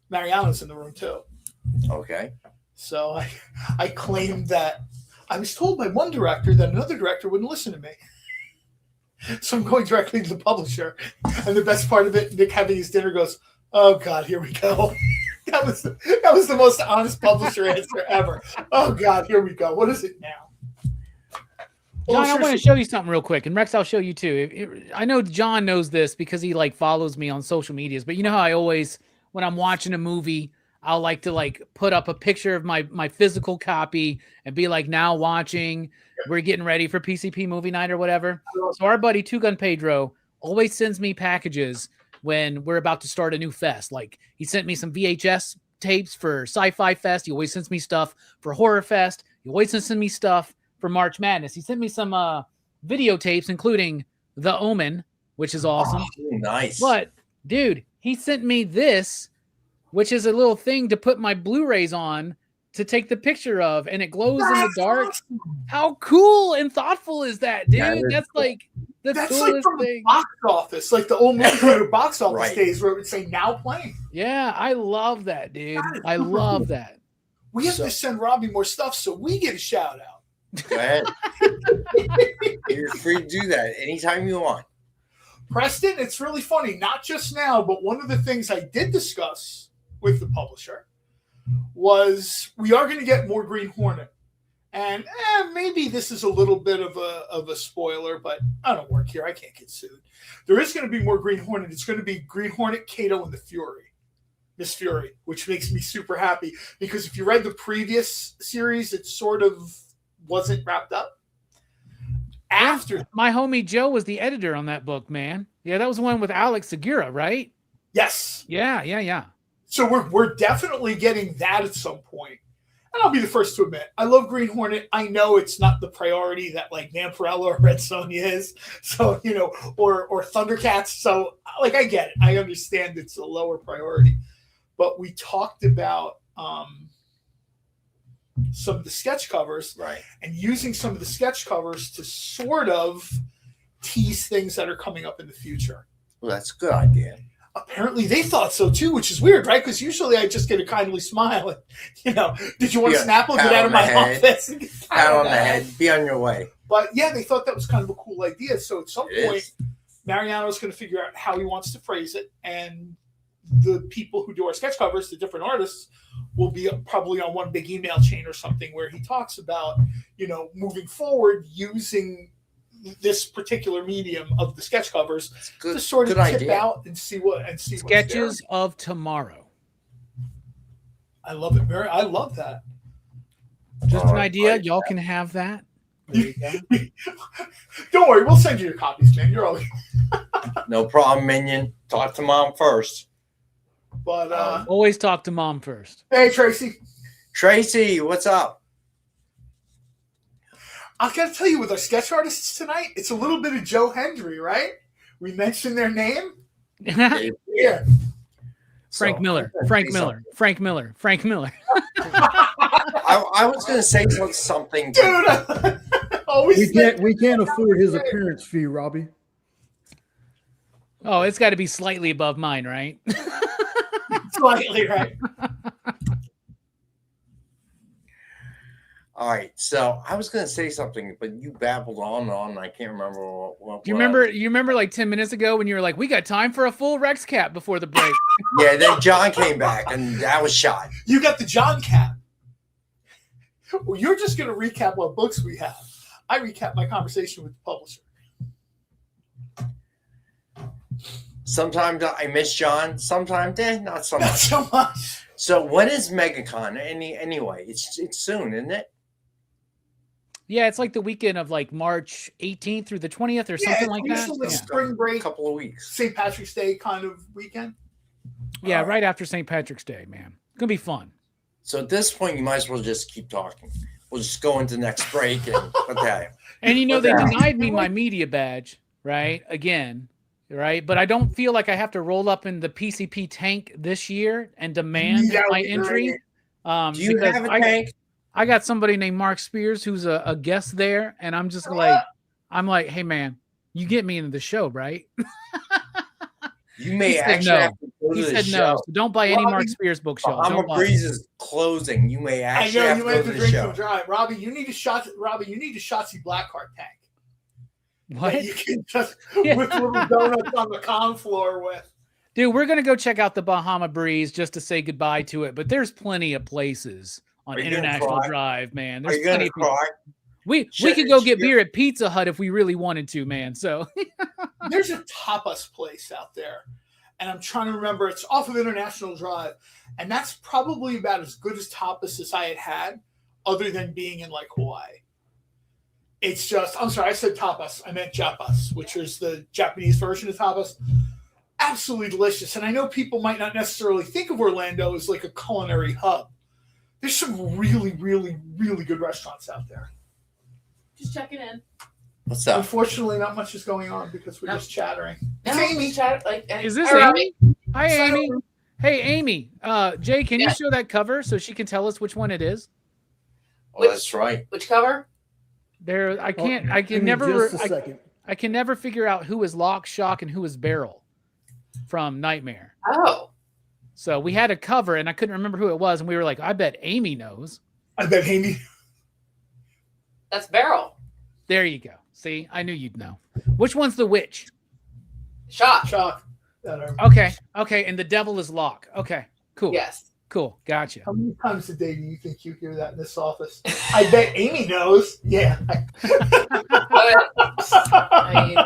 Mariano's in the room too. Okay. So I claimed that I was told by one director that another director wouldn't listen to me. So I'm going directly to the publisher. And the best part of it, Nick having his dinner goes, "Oh God, here we go." That was the most honest publisher answer ever. Oh God, here we go. What is it now? John, I want to show you something real quick, and Rex, I'll show you too. I know John knows this because he like follows me on social medias, but you know how I always, when I'm watching a movie, I'll like to like put up a picture of my physical copy and be like, now watching, we're getting ready for PCP movie night or whatever. So our buddy Two Gun Pedro always sends me packages when we're about to start a new fest. Like he sent me some VHS tapes for Sci-Fi Fest. He always sends me stuff for Horror Fest. He always sends me stuff for March Madness. He sent me some videotapes, including The Omen, which is awesome. Oh, nice. But dude, he sent me this, which is a little thing to put my Blu-rays on to take the picture of, and it glows in the dark. Awesome. How cool and thoughtful is that, dude? That's like the That's coolest like from thing. the box office, like the old movie theater box office Right. days where it would say now playing. Yeah, I love that, dude. That is I super love cool. that. We have to send Robbie more stuff so we get a shout out. Go ahead. You're free to do that anytime you want. Preston, it's really funny, not just now, but one of the things I did discuss with the publisher was we are going to get more Green Hornet. And maybe this is a little bit of a spoiler, but I don't work here. I can't get sued. There is going to be more Green Hornet. It's going to be Green Hornet, Kato, and the Fury. Miss Fury, which makes me super happy because if you read the previous series, it sort of wasn't wrapped up. After My homie Joe was the editor on that book, man. Yeah, that was the one with Alex Segura, right? yes, Yeah. so we're definitely getting that at some point. And I'll be the first to admit, I love Green Hornet. I know it's not the priority that like Vampirella or Red Sonja is. So, you know, or Thundercats. So like I get it. I understand it's a lower priority. But we talked about some of the sketch covers, Right. and using some of the sketch covers to sort of tease things that are coming up in the future. Well, that's a good idea. Apparently they thought so too, which is weird, right? Because usually I just get a kindly smile and, you know, did you want Yeah, to Snapple? pat Get out on of my the head. office. Pat on the head. Be on your way. But yeah, they thought that was kind of a cool idea. So at some It point, is. Mariano's going to figure out how he wants to phrase it. And the people who do our sketch covers, the different artists, will be probably on one big email chain or something where he talks about, you know, moving forward using this particular medium of the sketch covers Good, to sort of good tip idea. out and see what what's there. Sketches of Tomorrow. I love it, Mary. I love that. Just Oh, an idea. like Y'all that. can have that. There you go. Don't worry, we'll send you your copies, man. You're all. No problem, Minion. Talk to Mom first. But Always talk to Mom first. hey, Tracy, Tracy, what's up? I gotta tell you, with our sketch artists tonight, it's a little bit of Joe Hendry, right? We mentioned their name. Yeah. Frank So, Miller. I'm gonna Frank say Miller. something. Frank Miller. Frank Miller. I was going to say something. Dude, always We can't afford his appearance fee, Robbie. Oh, it's got to be slightly above mine, right? slightly, right? All right, so I was going to say something, but you babbled on and on. And I can't remember what. Do you remember? You remember like 10 minutes ago when you were like, "We got time for a full Rex cap before the break." Yeah, then John came back, and that was shot. You got the John cap. Well, you're just going to recap what books we have. I recap my conversation with the publisher. Sometimes I miss John. Sometimes not so much. Not so much. So when is MegaCon? Anyway, it's soon, isn't it? Yeah, it's like the weekend of like March 18th through the 20th or something like that. Usually Yeah. spring break, couple of weeks. St. Patrick's Day kind of weekend. Yeah, right after St. Patrick's Day, man. It's gonna be fun. So at this point, you might as well just keep talking. We'll just go into the next break and okay. And you know, they Okay. denied me my media badge, right? Again, right? But I don't feel like I have to roll up in the PCP tank this year and demand Yeah, my right. entry. Do you because have a tank? I got somebody named Mark Spears who's a guest there, and I'm just like, hey man, you get me into the show, right? You may He said actually no. have to go He to the said show. no. So don't buy any Robbie, Mark Spears bookshelf. Bahama Don't buy Breeze it. is closing. You may I actually know have you to have go to to the drink show. some dry. Robbie, you need a Shotzi Blackheart tank. What? That you can just Yeah. with little donuts on the con floor with. Dude, we're gonna go check out the Bahama Breeze just to say goodbye to it. But there's plenty of places on Are you gonna International cry? Drive, man. Are There's you going plenty to of people. cry? We Shit, could go get shit. beer at Pizza Hut if we really wanted to, man. So There's a tapas place out there, and I'm trying to remember. It's off of International Drive, and that's probably about as good as tapas as I had, other than being in like Hawaii. It's just, I'm sorry, I said tapas. I meant japas, which is the Japanese version of tapas. Absolutely delicious. And I know people might not necessarily think of Orlando as like a culinary hub. There's some really, really, really good restaurants out there. Just checking in. What's up? Unfortunately, not much is going on because we're just chattering. It's Amy. is this Hi, Amy? Hi, So- Amy. Hey, Amy. Jay, can you Yeah. show that cover so she can tell us which one it is? Oh, that's right. Which cover? There, I can't. I Give can me never. just a second. I can never figure out who is Lock, Shock, and who is Barrel from Nightmare. Oh. So we had a cover, and I couldn't remember who it was, and we were like, "I bet Amy knows." I bet Amy. That's Beryl. There you go. See, I knew you'd know. Which one's the witch? Shock. Shock. Okay, and the devil is Lock. Okay, cool. Yes. Cool, gotcha. How many times a day do you think you hear that in this office? I bet Amy knows. Yeah. I mean,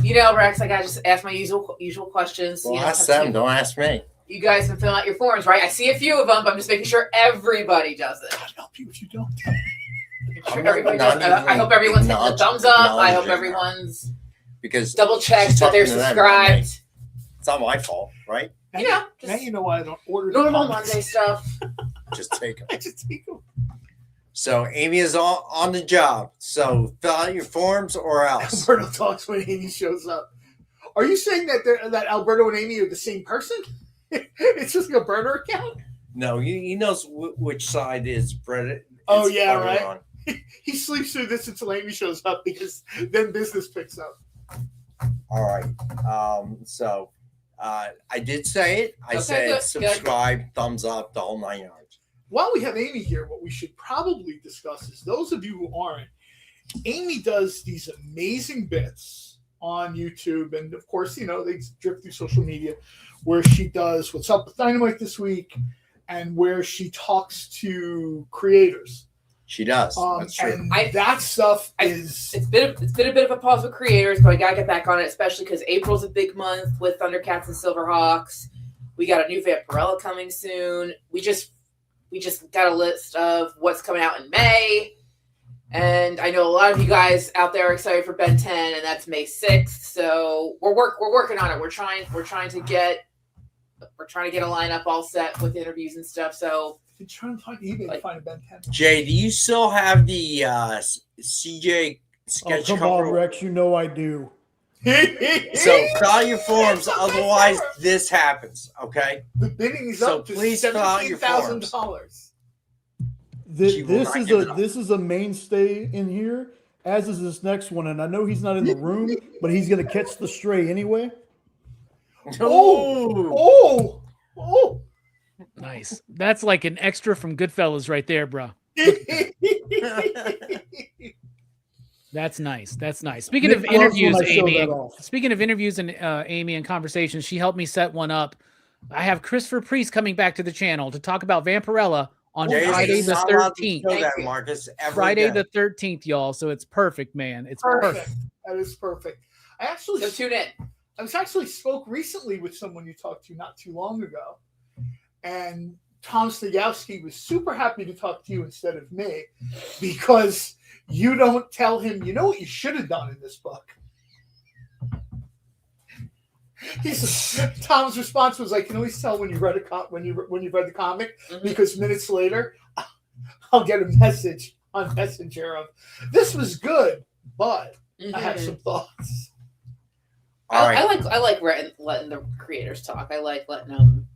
you know, Rex, I gotta just ask my usual questions. Well, you know, ask them. Don't ask me. You guys can fill out your forms, right? I see a few of them, but I'm just making sure everybody does it. God help you if you don't. Make sure I'm everybody not does it. I hope everyone's hitting the thumbs up. I hope everyone's Because double checked she's that they're talking to them, not me. subscribed. It's not my fault, right? You know, Now just you know why I don't order the normal comments. Monday stuff. Just take them. I just take them. So Amy is on the job. So fill out your forms or else. Alberto talks when Amy shows up. Are you saying that Alberto and Amy are the same person? It's just like a burner account? No, he knows which side is bread. Oh, it's yeah, butter right? on. He sleeps through this until Amy shows up because then business picks up. All right. So I did say it. I Okay, said good, subscribe, thumbs up, the whole 9 yards. While we have Amy here, what we should probably discuss is those of you who aren't, Amy does these amazing bits on YouTube. And of course, you know, they drip through social media where she does What's Up with Dynamite this week and where she talks to creators. She does. That's true. And that stuff is. It's been a bit of a pause with creators, but I gotta get back on it, especially because April's a big month with Thundercats and Silverhawks. We got a new Vampirella coming soon. We just got a list of what's coming out in May. And I know a lot of you guys out there are excited for Ben 10, and that's May 6th. So we're working on it. We're trying to get a lineup all set with interviews and stuff. So Been trying to find eBay to find a Ben 10. Jay, do you still have the CJ sketch Come cover? on, Rex. You know I do. So fill out your forms, otherwise this happens. Okay. The bidding is So up to please fill out your forms. $17,000. She will not give it up. This is a mainstay in here, as is this next one. And I know he's not in the room, but he's gonna catch the stray anyway. Oh! Nice. That's like an extra from Goodfellas right there, bro. That's nice. That's nice. Speaking Nick of loves when interviews, I show Amy. that off. Speaking of interviews and Amy and conversations, she helped me set one up. I have Christopher Priest coming back to the channel to talk about Vampirella on Yeah, Friday you're the not allowed to 13th. show that, Thank you. Marcus. Ever Friday again. the 13th, y'all. So it's perfect, man. It's Perfect. perfect. That is perfect. I actually So tune in. I was actually spoke recently with someone you talked to not too long ago, and Tom Stigowski was super happy to talk to you instead of me because you don't tell him. You know what you should have done in this book. Tom's response was, "I can always tell when you read when you've read the comic because minutes later, I'll get a message on Messenger of this was good, but I have some thoughts." I like letting the creators talk. I like letting them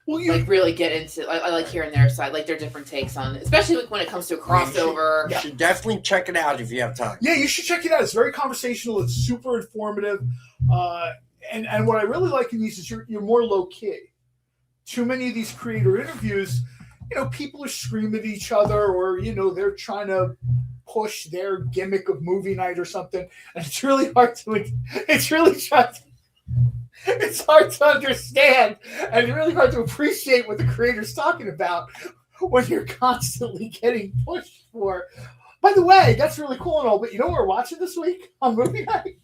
like really get into. I like hearing their side, like their different takes on it, especially like when it comes to a crossover. You should definitely check it out if you have time. Yeah, you should check it out. It's very conversational. It's super informative. And what I really like in these is you're more low key. Too many of these creator interviews, people are screaming at each other, or they're trying to push their gimmick of movie night or something, and it's really hard to. It's hard to understand and really hard to appreciate what the creator's talking about when you're constantly getting pushed for. By the way, that's really cool and all, but you know what we're watching this week on movie night?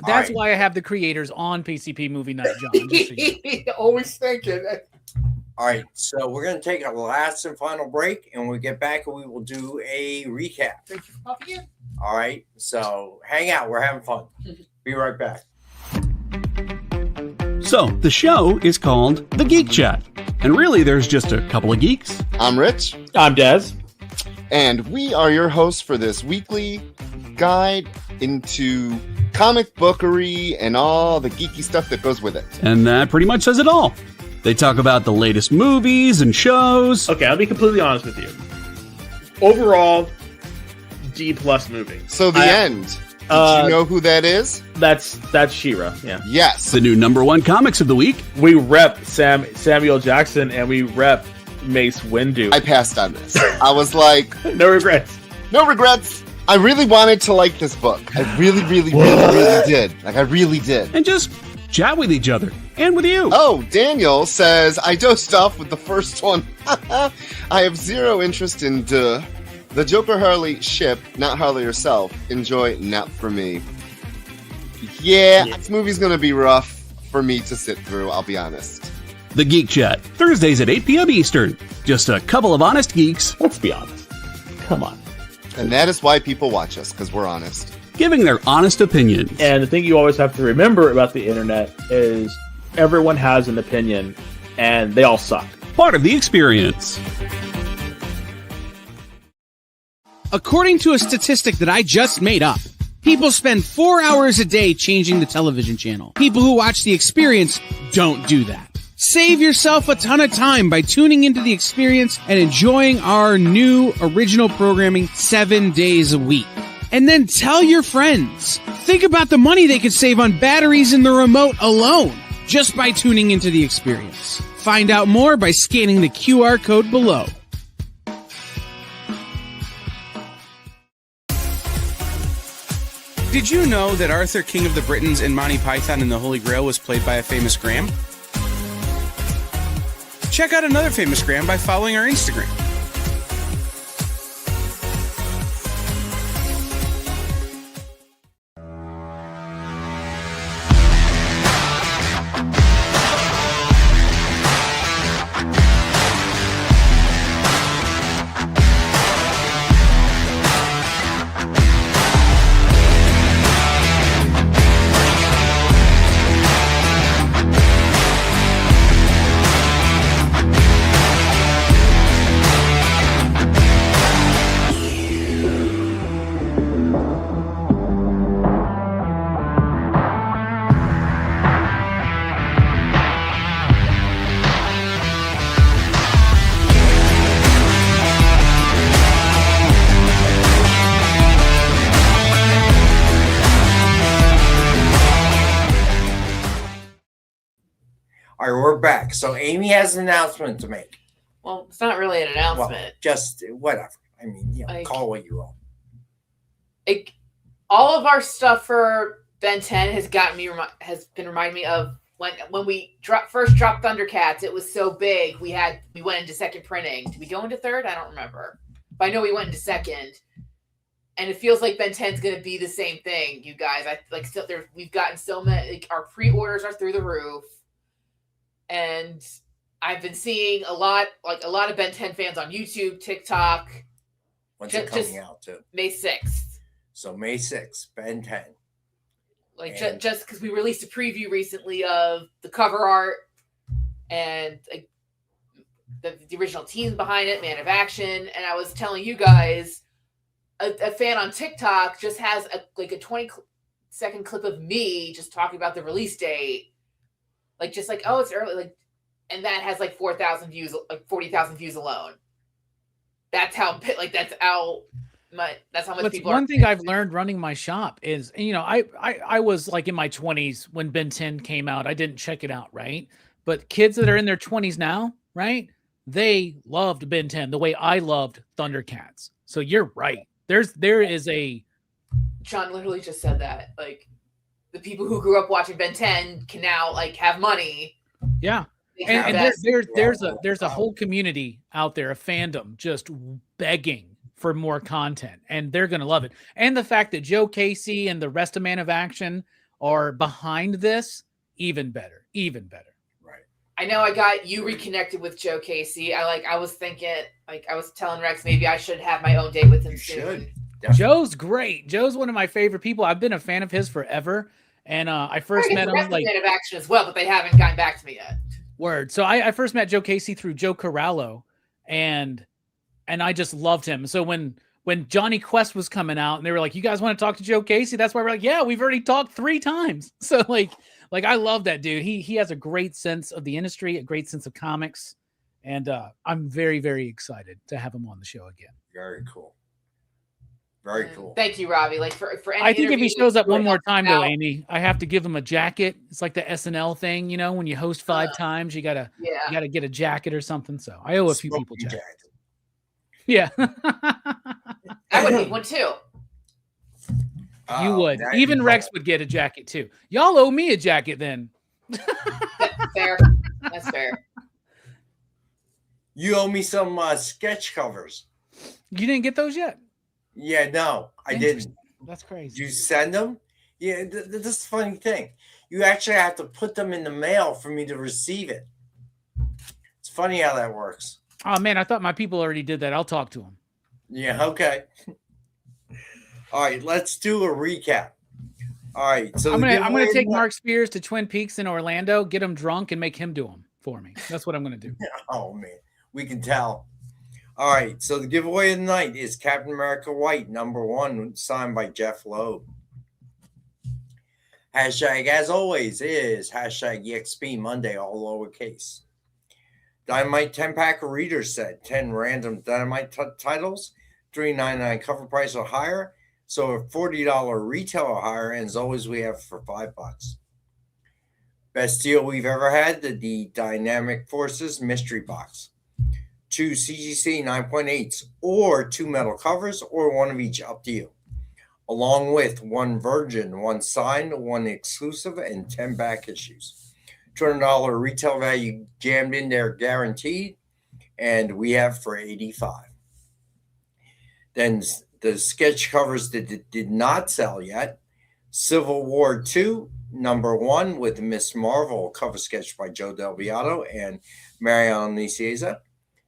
That's why I have the creators on PCP Movie Night, John. Just so you know. Always thinking. All right, so we're going to take a last and final break, and when we get back, we will do a recap. Thank you for popping in. All right, so hang out. We're having fun. Be right back. So, the show is called The Geek Chat. And really, there's just a couple of geeks. I'm Rich. I'm Dez. And we are your hosts for this weekly guide into comic bookery and all the geeky stuff that goes with it. And that pretty much says it all. They talk about the latest movies and shows. Okay, I'll be completely honest with you. Overall, D+ movie. So the end. Did you know who that is? That's She-Ra, yeah. Yes. The new #1 comics of the week. We rep Samuel Jackson and we rep Mace Windu. I passed on this. I was like... No regrets. No regrets. I really wanted to like this book. I really did. Like, I really did. And just chat with each other. And with you. Oh, Daniel says, I dosed off with the first one. I have zero interest in the Joker Harley ship, not Harley herself. Enjoy, not for me. Yeah, this movie's gonna be rough for me to sit through, I'll be honest. The Geek Chat, Thursdays at 8 p.m. Eastern. Just a couple of honest geeks. Let's be honest. Come on. And that is why people watch us, because we're honest. Giving their honest opinions. And the thing you always have to remember about the internet is everyone has an opinion, and they all suck. Part of the experience. According to a statistic that I just made up, people spend 4 hours a day changing the television channel. People who watch The Experience don't do that. Save yourself a ton of time by tuning into The Experience and enjoying our new original programming 7 days a week. And then tell your friends. Think about the money they could save on batteries in the remote alone just by tuning into The Experience. Find out more by scanning the QR code below. Did you know that Arthur, King of the Britons in Monty Python and the Holy Grail was played by a famous Graham? Check out another famous Graham by following our Instagram. All right, we're back. So Amy has an announcement to make. Well, it's not really an announcement. Well, just whatever. I mean, call it what you want. All of our stuff for Ben 10 has been reminding me of when we first dropped Thundercats, it was so big we went into second printing. Did we go into third? I don't remember, but I know we went into second. And it feels like Ben 10's going to be the same thing, you guys. We've gotten so many. Like, our pre-orders are through the roof, and I've been seeing a lot of Ben 10 fans on YouTube, TikTok. When's it coming out too? May 6th. So May 6th, Ben 10. Like, just because we released a preview recently of the cover art and like the original team behind it, Man of Action, and I was telling you guys. A fan on TikTok just has a 20-second clip of me just talking about the release date, oh, it's early, and that has 4,000 views, 40,000 views alone. That's how much people. One thing I've learned running my shop is, I was in my 20s when Ben 10 came out. I didn't check it out, right? But kids that are in their 20s now, right? They loved Ben 10 the way I loved Thundercats. So you're right. There is a. John literally just said that. The people who grew up watching Ben 10 can now have money. Yeah. And there's a whole community out there, a fandom just begging for more content, and they're going to love it. And the fact that Joe Casey and the rest of Man of Action are behind this, even better. Right. I know I got you reconnected with Joe Casey. I was thinking, I was telling Rex, maybe I should have my own date with him soon. Joe's great. Joe's one of my favorite people. I've been a fan of his forever. And I first met him Man of Action as well, but they haven't gotten back to me yet. Word. So I first met Joe Casey through Joe Corallo, and I just loved him. So when Johnny Quest was coming out and they were like, "You guys want to talk to Joe Casey?" That's why we're like, "Yeah, we've already talked 3 times." So I love that dude. He has a great sense of the industry, a great sense of comics, and I'm very, very excited to have him on the show again. Very cool. Very cool. Thank you, Robbie. For any I think if he shows up one more time, though, out, Amy, I have to give him a jacket. It's like the SNL thing, when you host 5 times, you gotta get a jacket or something. So I owe a few people jackets. Yeah, I would need one too. You would. Even Rex would get a jacket too. Y'all owe me a jacket then. Fair. That's fair. You owe me some sketch covers. You didn't get those yet? Yeah, no, I didn't. That's crazy. You send them? Yeah, this is the funny thing. You actually have to put them in the mail for me to receive it. It's funny how that works. Oh, man, I thought my people already did that. I'll talk to them. Yeah, okay. All right, let's do a recap. All right, so I'm gonna take Mark Spears to Twin Peaks in Orlando, get him drunk, and make him do them for me. That's what I'm gonna do. Oh, man, we can tell. All right, so the giveaway of the night is Captain America White, #1, signed by Jeff Loeb. Hashtag, as always, is hashtag EXP Monday, all lowercase. Dynamite 10-pack reader set, 10 random Dynamite titles, $3.99 cover price or higher. So a $40 retail or higher, and as always, we have for $5. Best deal we've ever had, the Dynamic Forces Mystery Box. 2 CGC 9.8s or 2 metal covers or one of each, up to you. Along with 1 virgin, 1 signed, 1 exclusive, and 10 back issues. $200 retail value jammed in there, guaranteed, and we have for $85. Then the sketch covers that did not sell yet. Civil War 2, #1 with Miss Marvel, cover sketch by Joe Del Beato and Mariana Nicieza.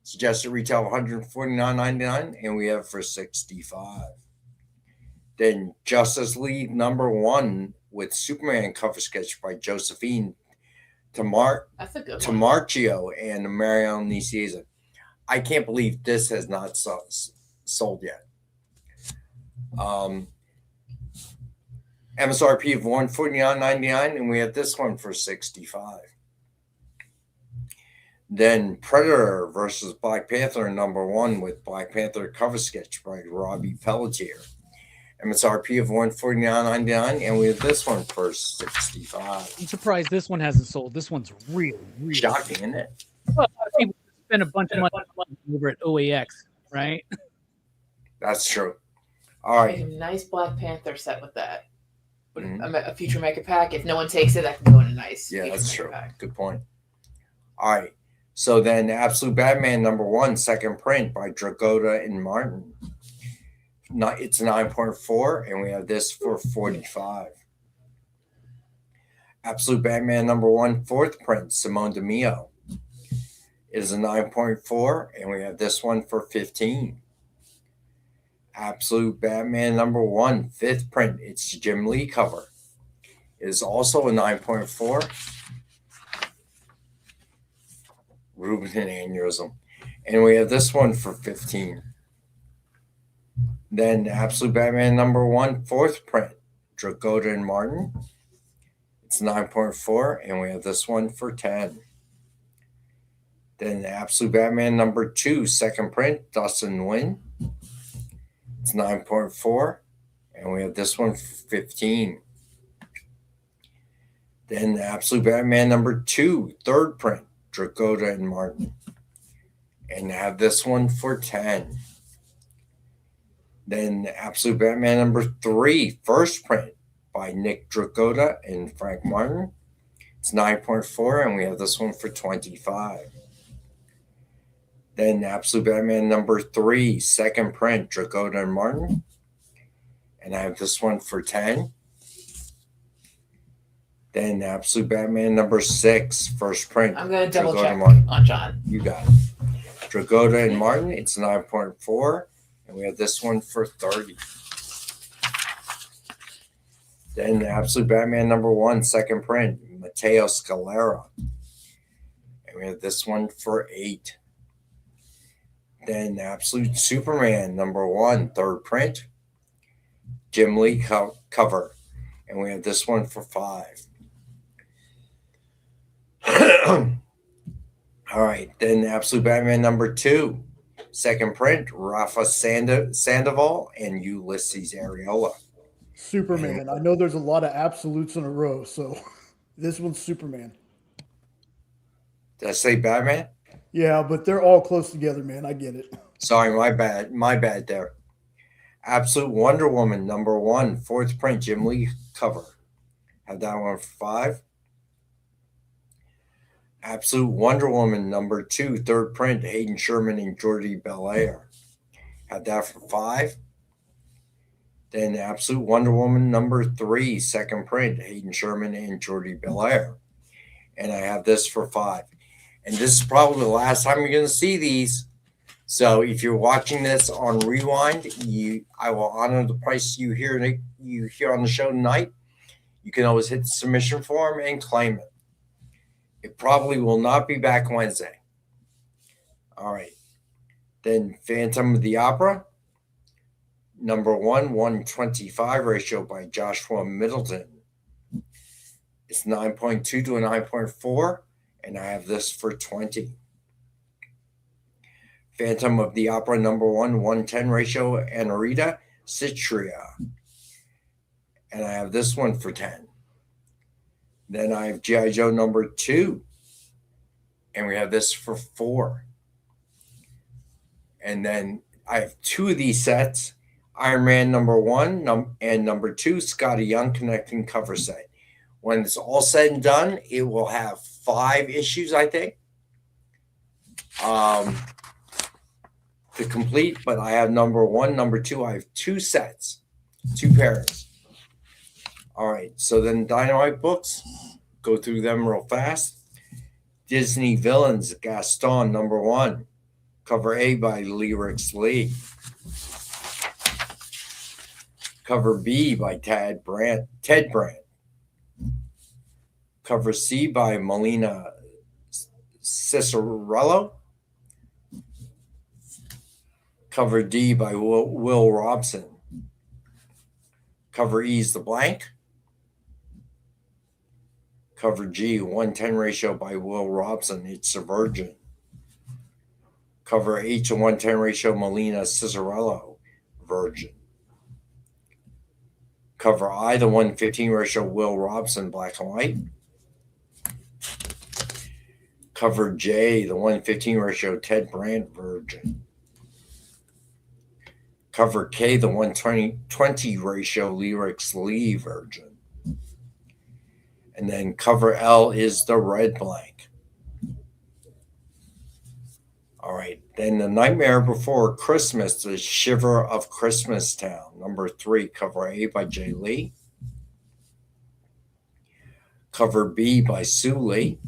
Suggested retail $149.99, and we have for $65. Then Justice League #1 with Superman, cover sketch by Josephine Tamarchio and Mariana Nicieza. I can't believe this has not sold yet. MSRP of $149.99, and we have this one for $65. Then Predator versus Black Panther, #1 with Black Panther cover sketch by Robbie Pelletier. MSRP of $149.99, and we have this one for $65. I'm surprised this one hasn't sold. This one's really shocking, isn't it? Well, a lot of people spend a bunch of money over at OAX, right? That's true. All right. Make a nice Black Panther set with that. a future mega pack. If no one takes it, that can go in a nice. Yeah, future that's mega true. pack. Good point. All right. So then Absolute Batman #1, second print by Dragotta and Martin. It's 9.4, and we have this for 45. Absolute Batman #1, fourth print, Simone DeMio. It is a 9.4, and we have this one for 15. Absolute Batman #1, fifth print, it's Jim Lee cover. It is also a 9.4. Ruben aneurysm. And we have this one for 15. Then Absolute Batman #1, fourth print, Dragotta and Martin. It's 9.4, and we have this one for 10. Then Absolute Batman #2, second print, Dustin Nguyen. It's 9.4, and we have this one for 15. Then Absolute Batman #2, third print, Dragotta and Martin. And I have this one for 10. Then Absolute Batman #3, first print by Nick Dragotta and Frank Martin. It's 9.4, and we have this one for 25. Then Absolute Batman #3, second print, Dragotta and Martin. And I have this one for 10. Then Absolute Batman #6, first print. I'm going to double Dragotta check and Martin. on John. You got it. Dragotta and Martin, it's 9.4, and we have this one for 30. Then Absolute Batman #1, second print, Matteo Scalera. And we have this one for 8. Then Absolute Superman #1, third print, Jim Lee cover. And we have this one for 5. All right. Then Absolute Batman #2, second print, Rafa Sandoval and Ulysses Areola. Superman. I know there's a lot of absolutes in a row, so this one's Superman. Did I say Batman? Yeah, but they're all close together, man. I get it. Sorry, my bad. My bad there. Absolute Wonder Woman #1, fourth print, Jim Lee cover. Have that one for 5. Absolute Wonder Woman #2, third print, Hayden Sherman and Jordi Belair. Have that for 5. Then Absolute Wonder Woman #3, second print, Hayden Sherman and Jordi Belair. And I have this for 5. And this is probably the last time you're going to see these. So if you're watching this on Rewind, I will honor the price you hear on the show tonight. You can always hit the submission form and claim it. It probably will not be back Wednesday. All right. Then Phantom of the Opera, #1, 125 ratio by Joshua Middleton. It's 9.2 to a 9.4, and I have this for 20. Phantom of the Opera #1, 110 ratio, Anarita Citria. And I have this one for 10. Then I have G.I. Joe #2, and we have this for 4. And then I have 2 of these sets, Iron Man #1 and #2, Scotty Young connecting cover set. When it's all said and done, it will have 5 issues, I think, to complete. But I have #1, #2. I have 2 sets, 2 pairs. All right, so then Dynamite books, go through them real fast. Disney Villains, Gaston #1, cover A by Lyrics Lee. Cover B by Ted Brandt. Cover C by Melina Cicerello. Cover D by Will Robson. Cover E is the blank. Cover G, 110 ratio by Will Robson. It's a virgin. Cover H, a 110 ratio, Melina Cicerello. Virgin. Cover I, the 115 ratio, Will Robson. Black and white. Cover J, the 115 ratio, Ted Brandt. Virgin. Cover K, the 120 ratio, Lyrics Lee. Virgin. And then cover L is the red blank. All right. Then The Nightmare Before Christmas, The Shiver of Christmas Town, number 3, cover A by Jay Lee. Cover B by Sue Lee.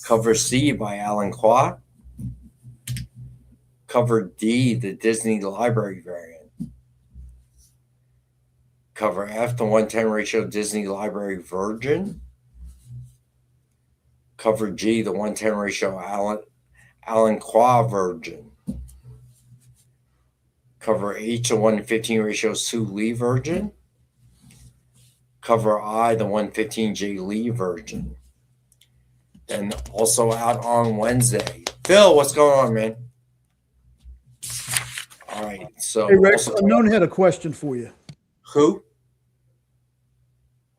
Cover C by Alan Qua. Cover D, the Disney Library variant. Cover F, the 110 ratio Disney Library Virgin. Cover G, the 110 ratio Alan Qua Virgin. Cover H, the 115 ratio Sue Lee Virgin. Cover I, the 115 Jay Lee Virgin. And also out on Wednesday. Phil, what's going on, man? All right. So Hey Rex, also, Unknown had a question for you. who?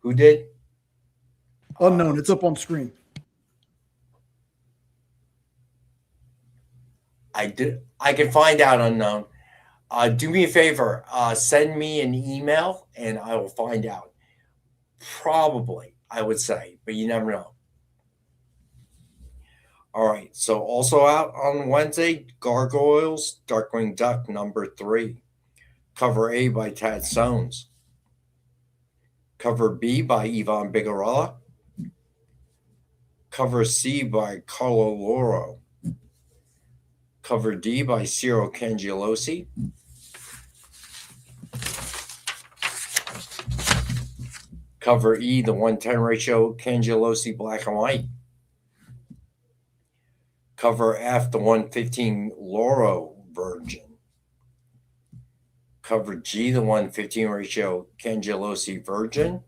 Who did? Unknown, it's up on screen. I can find out, Unknown. Do me a favor. Send me an email and I will find out. Probably, I would say, but you never know. All right. So also out on Wednesday, Gargoyles, Darkwing Duck, number 3. Cover A by Tad Soames. Cover B by Yvonne Bigarella. Cover C by Carlo Loro. Cover D by Ciro Cangelosi. Cover E, the 110 ratio Cangelosi black and white. Cover F, the 115 Loro Virgin. Cover G, the 115 ratio Cangelosi Virgin.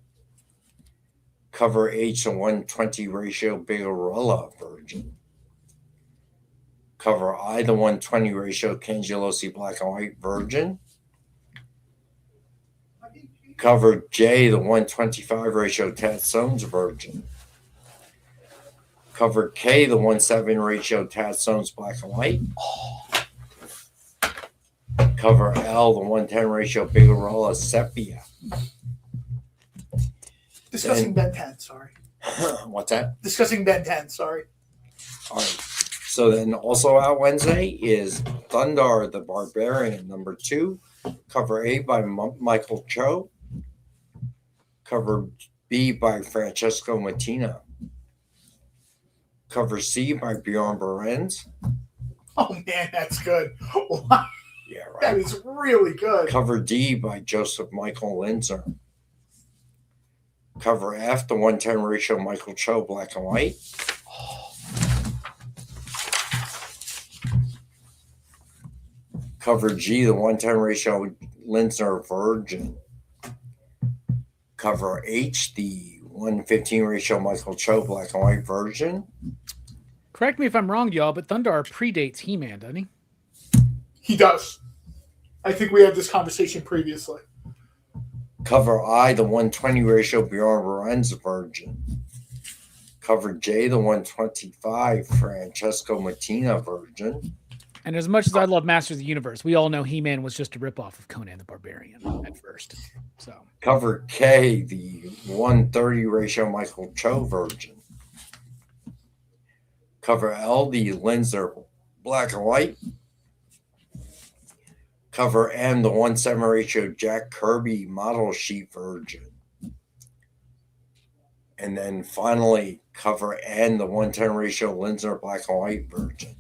Cover H, the 120 ratio Bigarella Virgin. Cover I, the 120 ratio Cangelosi black and white Virgin. Cover J, the 125 ratio Tad Soames Virgin. Cover K, the 1/7 ratio Tad Soames black and white. Cover L, the 110 ratio Bigarella Sepia. Discussing Ben 10, sorry. What's that? Discussing Ben 10, sorry. All right. So then also out Wednesday is Thundar the Barbarian, number 2. Cover A by Michael Cho. Cover B by Francesco Mattina. Cover C by Bjorn Berens. Oh, man, that's good. Wow. Yeah, right. That is really good. Cover D by Joseph Michael Linzer. Cover F, the 110 ratio Michael Cho, black and white. Cover G, the 110 ratio Linzer Virgin. Cover H, the 115 ratio Michael Cho, black and white Virgin. Correct me if I'm wrong, y'all, but Thundar predates He-Man, doesn't he? He does. I think we had this conversation previously. Cover I, the 120 ratio Bjorn Berens Virgin. Cover J, the 125 Francesco Mattina Virgin. And as much as I love Masters of the Universe, we all know He-Man was just a ripoff of Conan the Barbarian at first. So Cover K, the 130 ratio Michael Cho Virgin. Cover L, the Linzer black and white. Cover M, the 1/7 ratio Jack Kirby model sheet Virgin. And then finally, cover N, the 110 ratio Linzer black and white Virgin.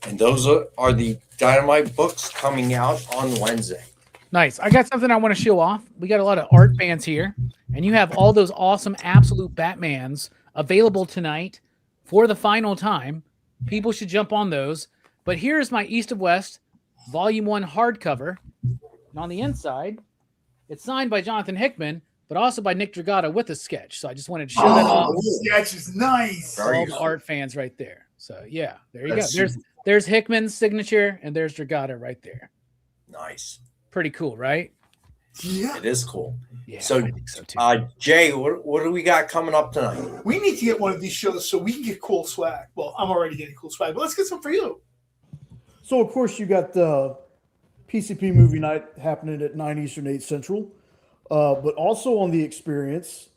And those are the Dynamite books coming out on Wednesday. nice. I got something I want to show off. We got a lot of art fans here, and you have all those awesome Absolute Batmans available tonight for the final time. People should jump on those. But here's my East of West Volume 1 hardcover. And on the inside, it's signed by Jonathan Hickman, but also by Nick Dragata with a sketch. So I just wanted to show that off. The sketch is nice. All the art fans right there. So yeah, there you go. There's Hickman's signature, and there's Dragata right there. Nice. Pretty cool, right? Yeah. It is cool. Yeah, So, I think so too. Jay, what do we got coming up tonight? We need to get one of these shows so we can get cool swag. Well, I'm already getting cool swag, but let's get some for you. So of course you got PCP movie night happening at 9 Eastern, 8 Central. But also on the Experience,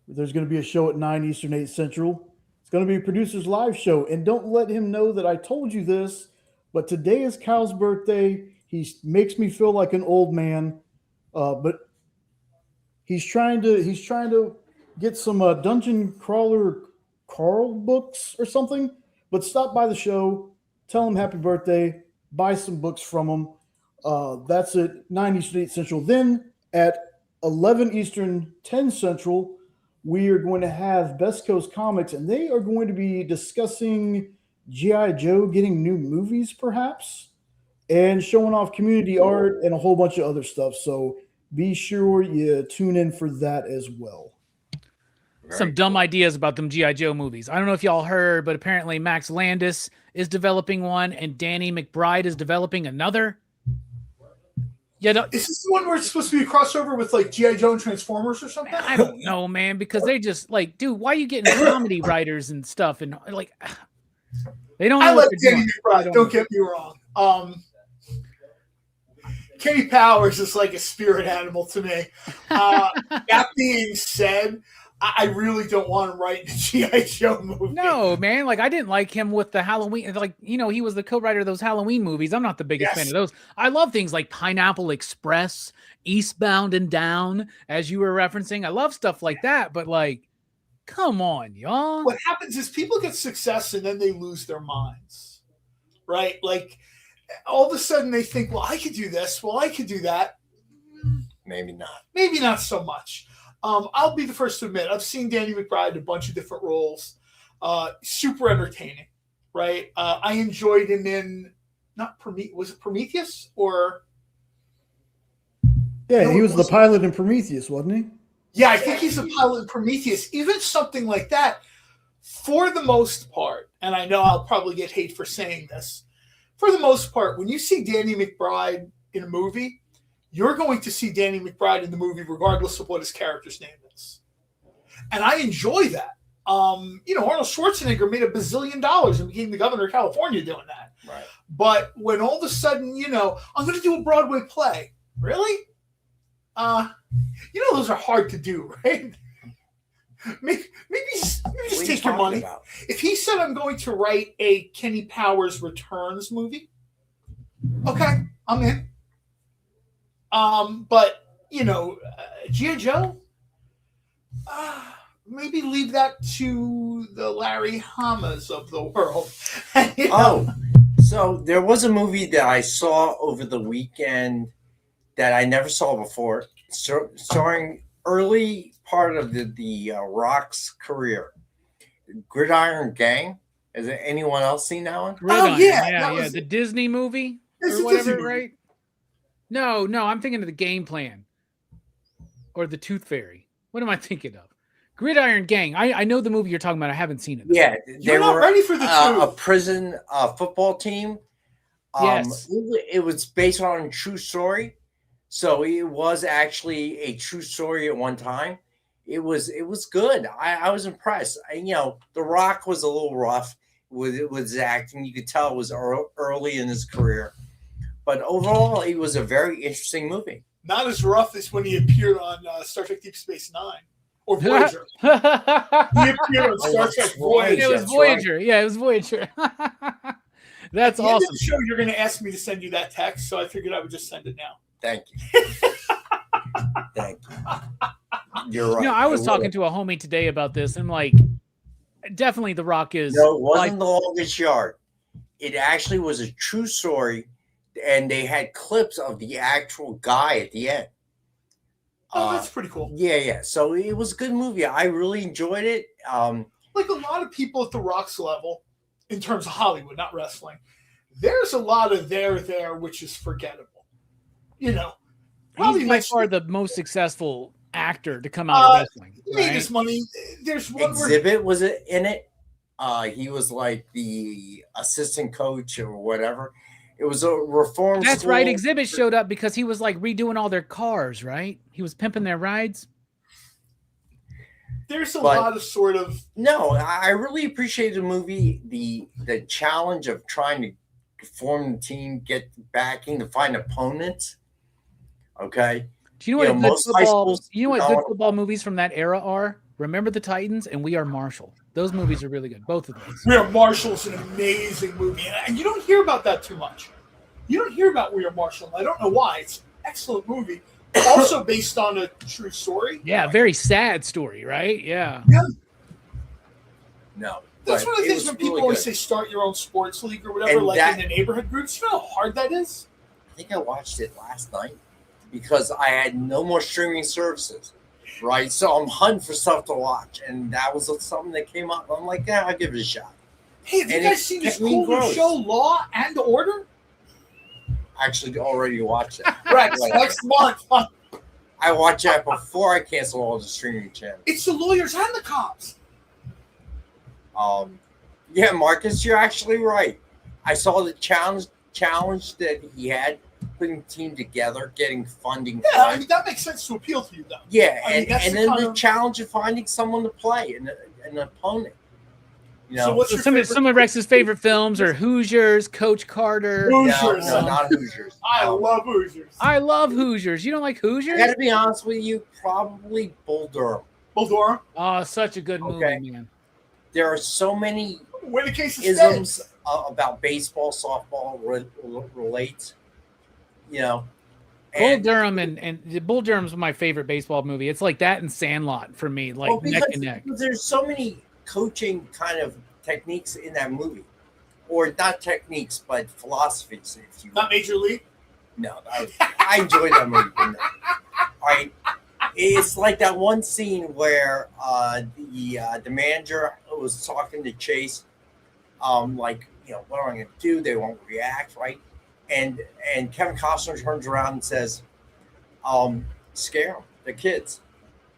there's going to be a show at 9 Eastern, 8 Central. It's going to be a producer's live show. And don't let him know that I told you this, but today is Kyle's birthday. He makes me feel like an old man. But he's trying to get some Dungeon Crawler Carl books or something. But stop by the show, tell him happy birthday, buy some books from him. That's at 9 Eastern, 8 Central. Then at 11 Eastern, 10 Central, we are going to have Best Coast Comics, and they are going to be discussing G.I. Joe getting new movies, perhaps, and showing off community art and a whole bunch of other stuff. So be sure you tune in for that as well. Some dumb ideas about them G.I. Joe movies. I don't know if y'all heard, but apparently Max Landis is developing one and Danny McBride is developing another. Yeah, is this the one where it's supposed to be a crossover with like G.I. Joe and Transformers or something? I don't know, man, because they just like, dude, why are you getting comedy writers and stuff? And like, they don't know I what like they're Danny doing. McBride, don't get me wrong. Kenny Powers is like a spirit animal to me. That being said, I really don't want him writing a G.I. Joe movie. No, man. Like, I didn't like him with the Halloween. Like, you know, he was the co-writer of those Halloween movies. I'm not the biggest fan of those. I love things like Pineapple Express, Eastbound and Down, as you were referencing. I love stuff like that. But, like, come on, y'all. What happens is people get success and then they lose their minds, right? Like, all of a sudden they think, well, I could do this. Well, I could do that. Maybe not. Maybe not so much. I'll be the first to admit, I've seen Danny McBride in a bunch of different roles. Super entertaining, right? I enjoyed him in, was it Prometheus? Or yeah, he was the pilot in Prometheus, wasn't he? Yeah, I think he's the pilot in Prometheus. Even something like that, for the most part, and I know I'll probably get hate for saying this, for the most part, when you see Danny McBride in a movie, you're going to see Danny McBride in the movie regardless of what his character's name is. And I enjoy that. You know, Arnold Schwarzenegger made $1 bazillion and became the governor of California doing that. Right. But when all of a sudden, you know, I'm going to do a Broadway play. Really? You know, those are hard to do, right? Maybe just take your money. If he said, I'm going to write a Kenny Powers Returns movie, okay, I'm in. But, you know, G.I. Joe, maybe leave that to the Larry Hamas of the world. You know? So there was a movie that I saw over the weekend that I never saw before, starring early part of the Rock's career, Gridiron Gang. Has anyone else seen that one? Gridiron, yeah. The Disney movie or whatever, right? No, I'm thinking of the Game Plan or the Tooth Fairy. What am I thinking of? Gridiron Gang. I know the movie you're talking about. I haven't seen it. Yeah, you're not ready for the a prison football team. Yes, it was based on a true story, so it was actually a true story at one time. It was good. I was impressed. You know, The Rock was a little rough with his acting. You could tell it was early in his career. But overall, it was a very interesting movie. Not as rough as when he appeared on Star Trek Deep Space Nine or Voyager. He appeared on Star Trek Voyager. It was Voyager. Right. Yeah, it was Voyager. That's awesome. End of the show, you're going to ask me to send you that text, so I figured I would just send it now. Thank you. Thank you. You're right. You know, I was talking to a homie today about this, and like, definitely The Rock is. No, it wasn't The Longest Yard. It actually was a true story. And they had clips of the actual guy at the end. Oh, that's pretty cool. Yeah. So it was a good movie. I really enjoyed it. Like a lot of people at The Rock's level, in terms of Hollywood, not wrestling, there's a lot of there which is forgettable. You know, he's by far the most successful actor to come out of wrestling. He made his money. There's one Exhibit was in it. He was like the assistant coach or whatever. It was a reform. That's school. right. Exhibit showed up because he was like redoing all their cars, right? He was pimping their rides. There's a lot of sort of. No, I really appreciated the movie, the challenge of trying to form the team, get backing to find opponents. Okay. Do you know what good most high football? schools You know what don't- good football movies from that era are? Remember the Titans and We Are Marshall. Those movies are really good. Both of those. We Are Marshall is an amazing movie, and you don't hear about that too much. You don't hear about We Are Marshall. I don't know why. It's an excellent movie, also based on a true story. Yeah, very sad story, right? Yeah. No. That's but one of the it things was when people really always good. say start your own sports league or whatever, And like that- in the neighborhood groups. You know how hard that is? I think I watched it last night because I had no more streaming services, right? So I'm hunting for stuff to watch, and that was something that came up. I'm like, yeah, I'll give it a shot. Hey, have you And guys it seen this kept me cool new engrossed. show, Law and Order? I actually already watched it. Rex, next month. I watched that before I canceled all the streaming channels. It's the lawyers and the cops. Yeah, Marcus, you're actually right. I saw the challenge that he had, putting the team together, getting funding. Yeah, I mean, that makes sense to appeal to you, though. Yeah, I mean, and, that's and the then kind the of- challenge of finding someone to play, an opponent. You know, So what's your Some of Rex's favorite films are Hoosiers, Coach Carter. Hoosiers. No, not Hoosiers. I love Hoosiers. I love Hoosiers. You don't like Hoosiers? I got to be honest with you, probably Bull Durham. Bull Durham? Oh, such a good movie, Okay. man. There are so many Win the case of isms States. about baseball, softball relates. You know, Bull Durham and Bull Durham's my favorite baseball movie. It's like that and Sandlot for me, like well, neck and neck. because there's so many coaching kind of techniques in that movie, or not techniques, but philosophies. If you Not Major League? No, I enjoyed that movie. All right, it's like that one scene where the manager was talking to Chase, like, you know, what am I going to do? They won't react, right? And Kevin Costner turns around and says, "Scare them, the kids."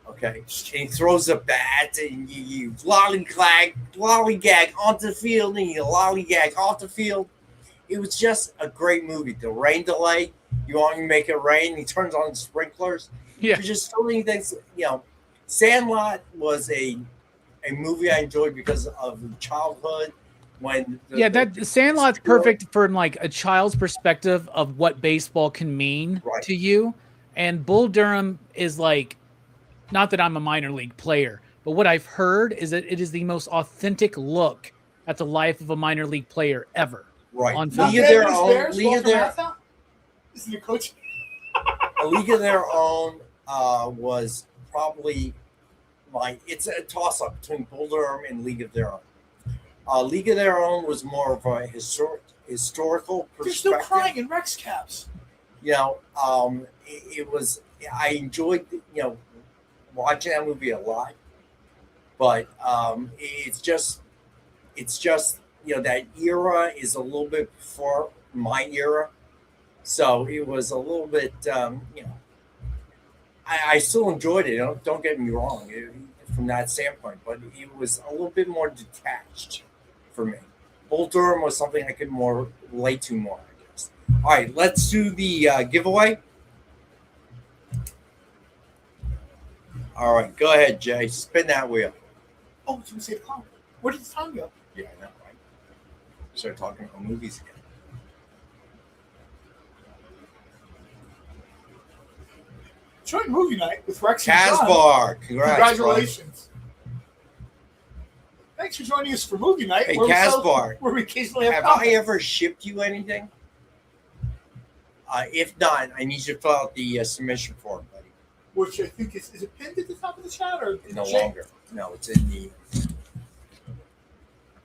Okay, and he throws a bat, and you lollygag onto the field, and you lollygag off the field. It was just a great movie. The rain delay, you want to make it rain, he turns on the sprinklers. Yeah. There's just so many things. You know, Sandlot was a movie I enjoyed because of the childhood. When That Sandlot's perfect from like a child's perspective of what baseball can mean to you. And Bull Durham is like, not that I'm a minor league player, but what I've heard is that it is the most authentic look at the life of a minor league player ever. Right. On League film. of Their Own. League of Their Is he a coach? A League of Their Own was probably it's a toss up between Bull Durham and League of Their Own. League of Their Own was more of a historical There's no perspective. crying in Rex caps. You know, it was. I enjoyed watching that movie a lot, but it's just that era is a little bit before my era, so it was a little bit I still enjoyed it. Don't get me wrong from that standpoint, but it was a little bit more detached for me. Bull Durham was something I could relate to more, I guess. All right, let's do the giveaway. All right, go ahead, Jay. Spin that wheel. Oh, I was going to say the comment. Where did the time go? Yeah, I know, right? Start talking about movies again. Joint movie night with Rex and John. Casbar, congrats, Congratulations. Thanks for joining us for movie night. Hey, where we Casbar, where we occasionally have have comments. I ever shipped you anything? If not, I need you to fill out the submission form, buddy. Which I think is it pinned at the top of the chat or No Jay? longer. No, it's in the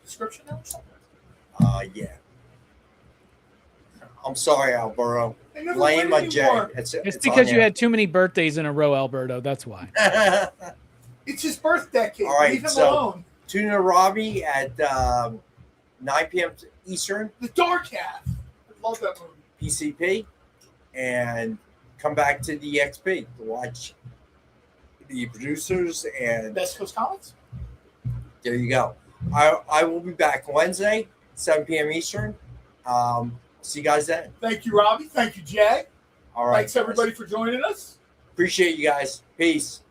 description now or something? Yeah. I'm sorry, Alberto. They never Blame win Jay. anymore. It's on because you there. had too many birthdays in a row, Alberto. That's why. It's his birth decade. All right, Leave him so alone. tune in to Robbie at 9 p.m. Eastern, The Dark Half. I love that movie. PCP, and come back to the XP to watch the producers. And Best Coast Comics. there you go. I will be back Wednesday, 7 p.m. Eastern. See you guys then. Thank you, Robbie. Thank you, Jay. All right. Thanks, everybody, for joining us. Appreciate you guys. Peace.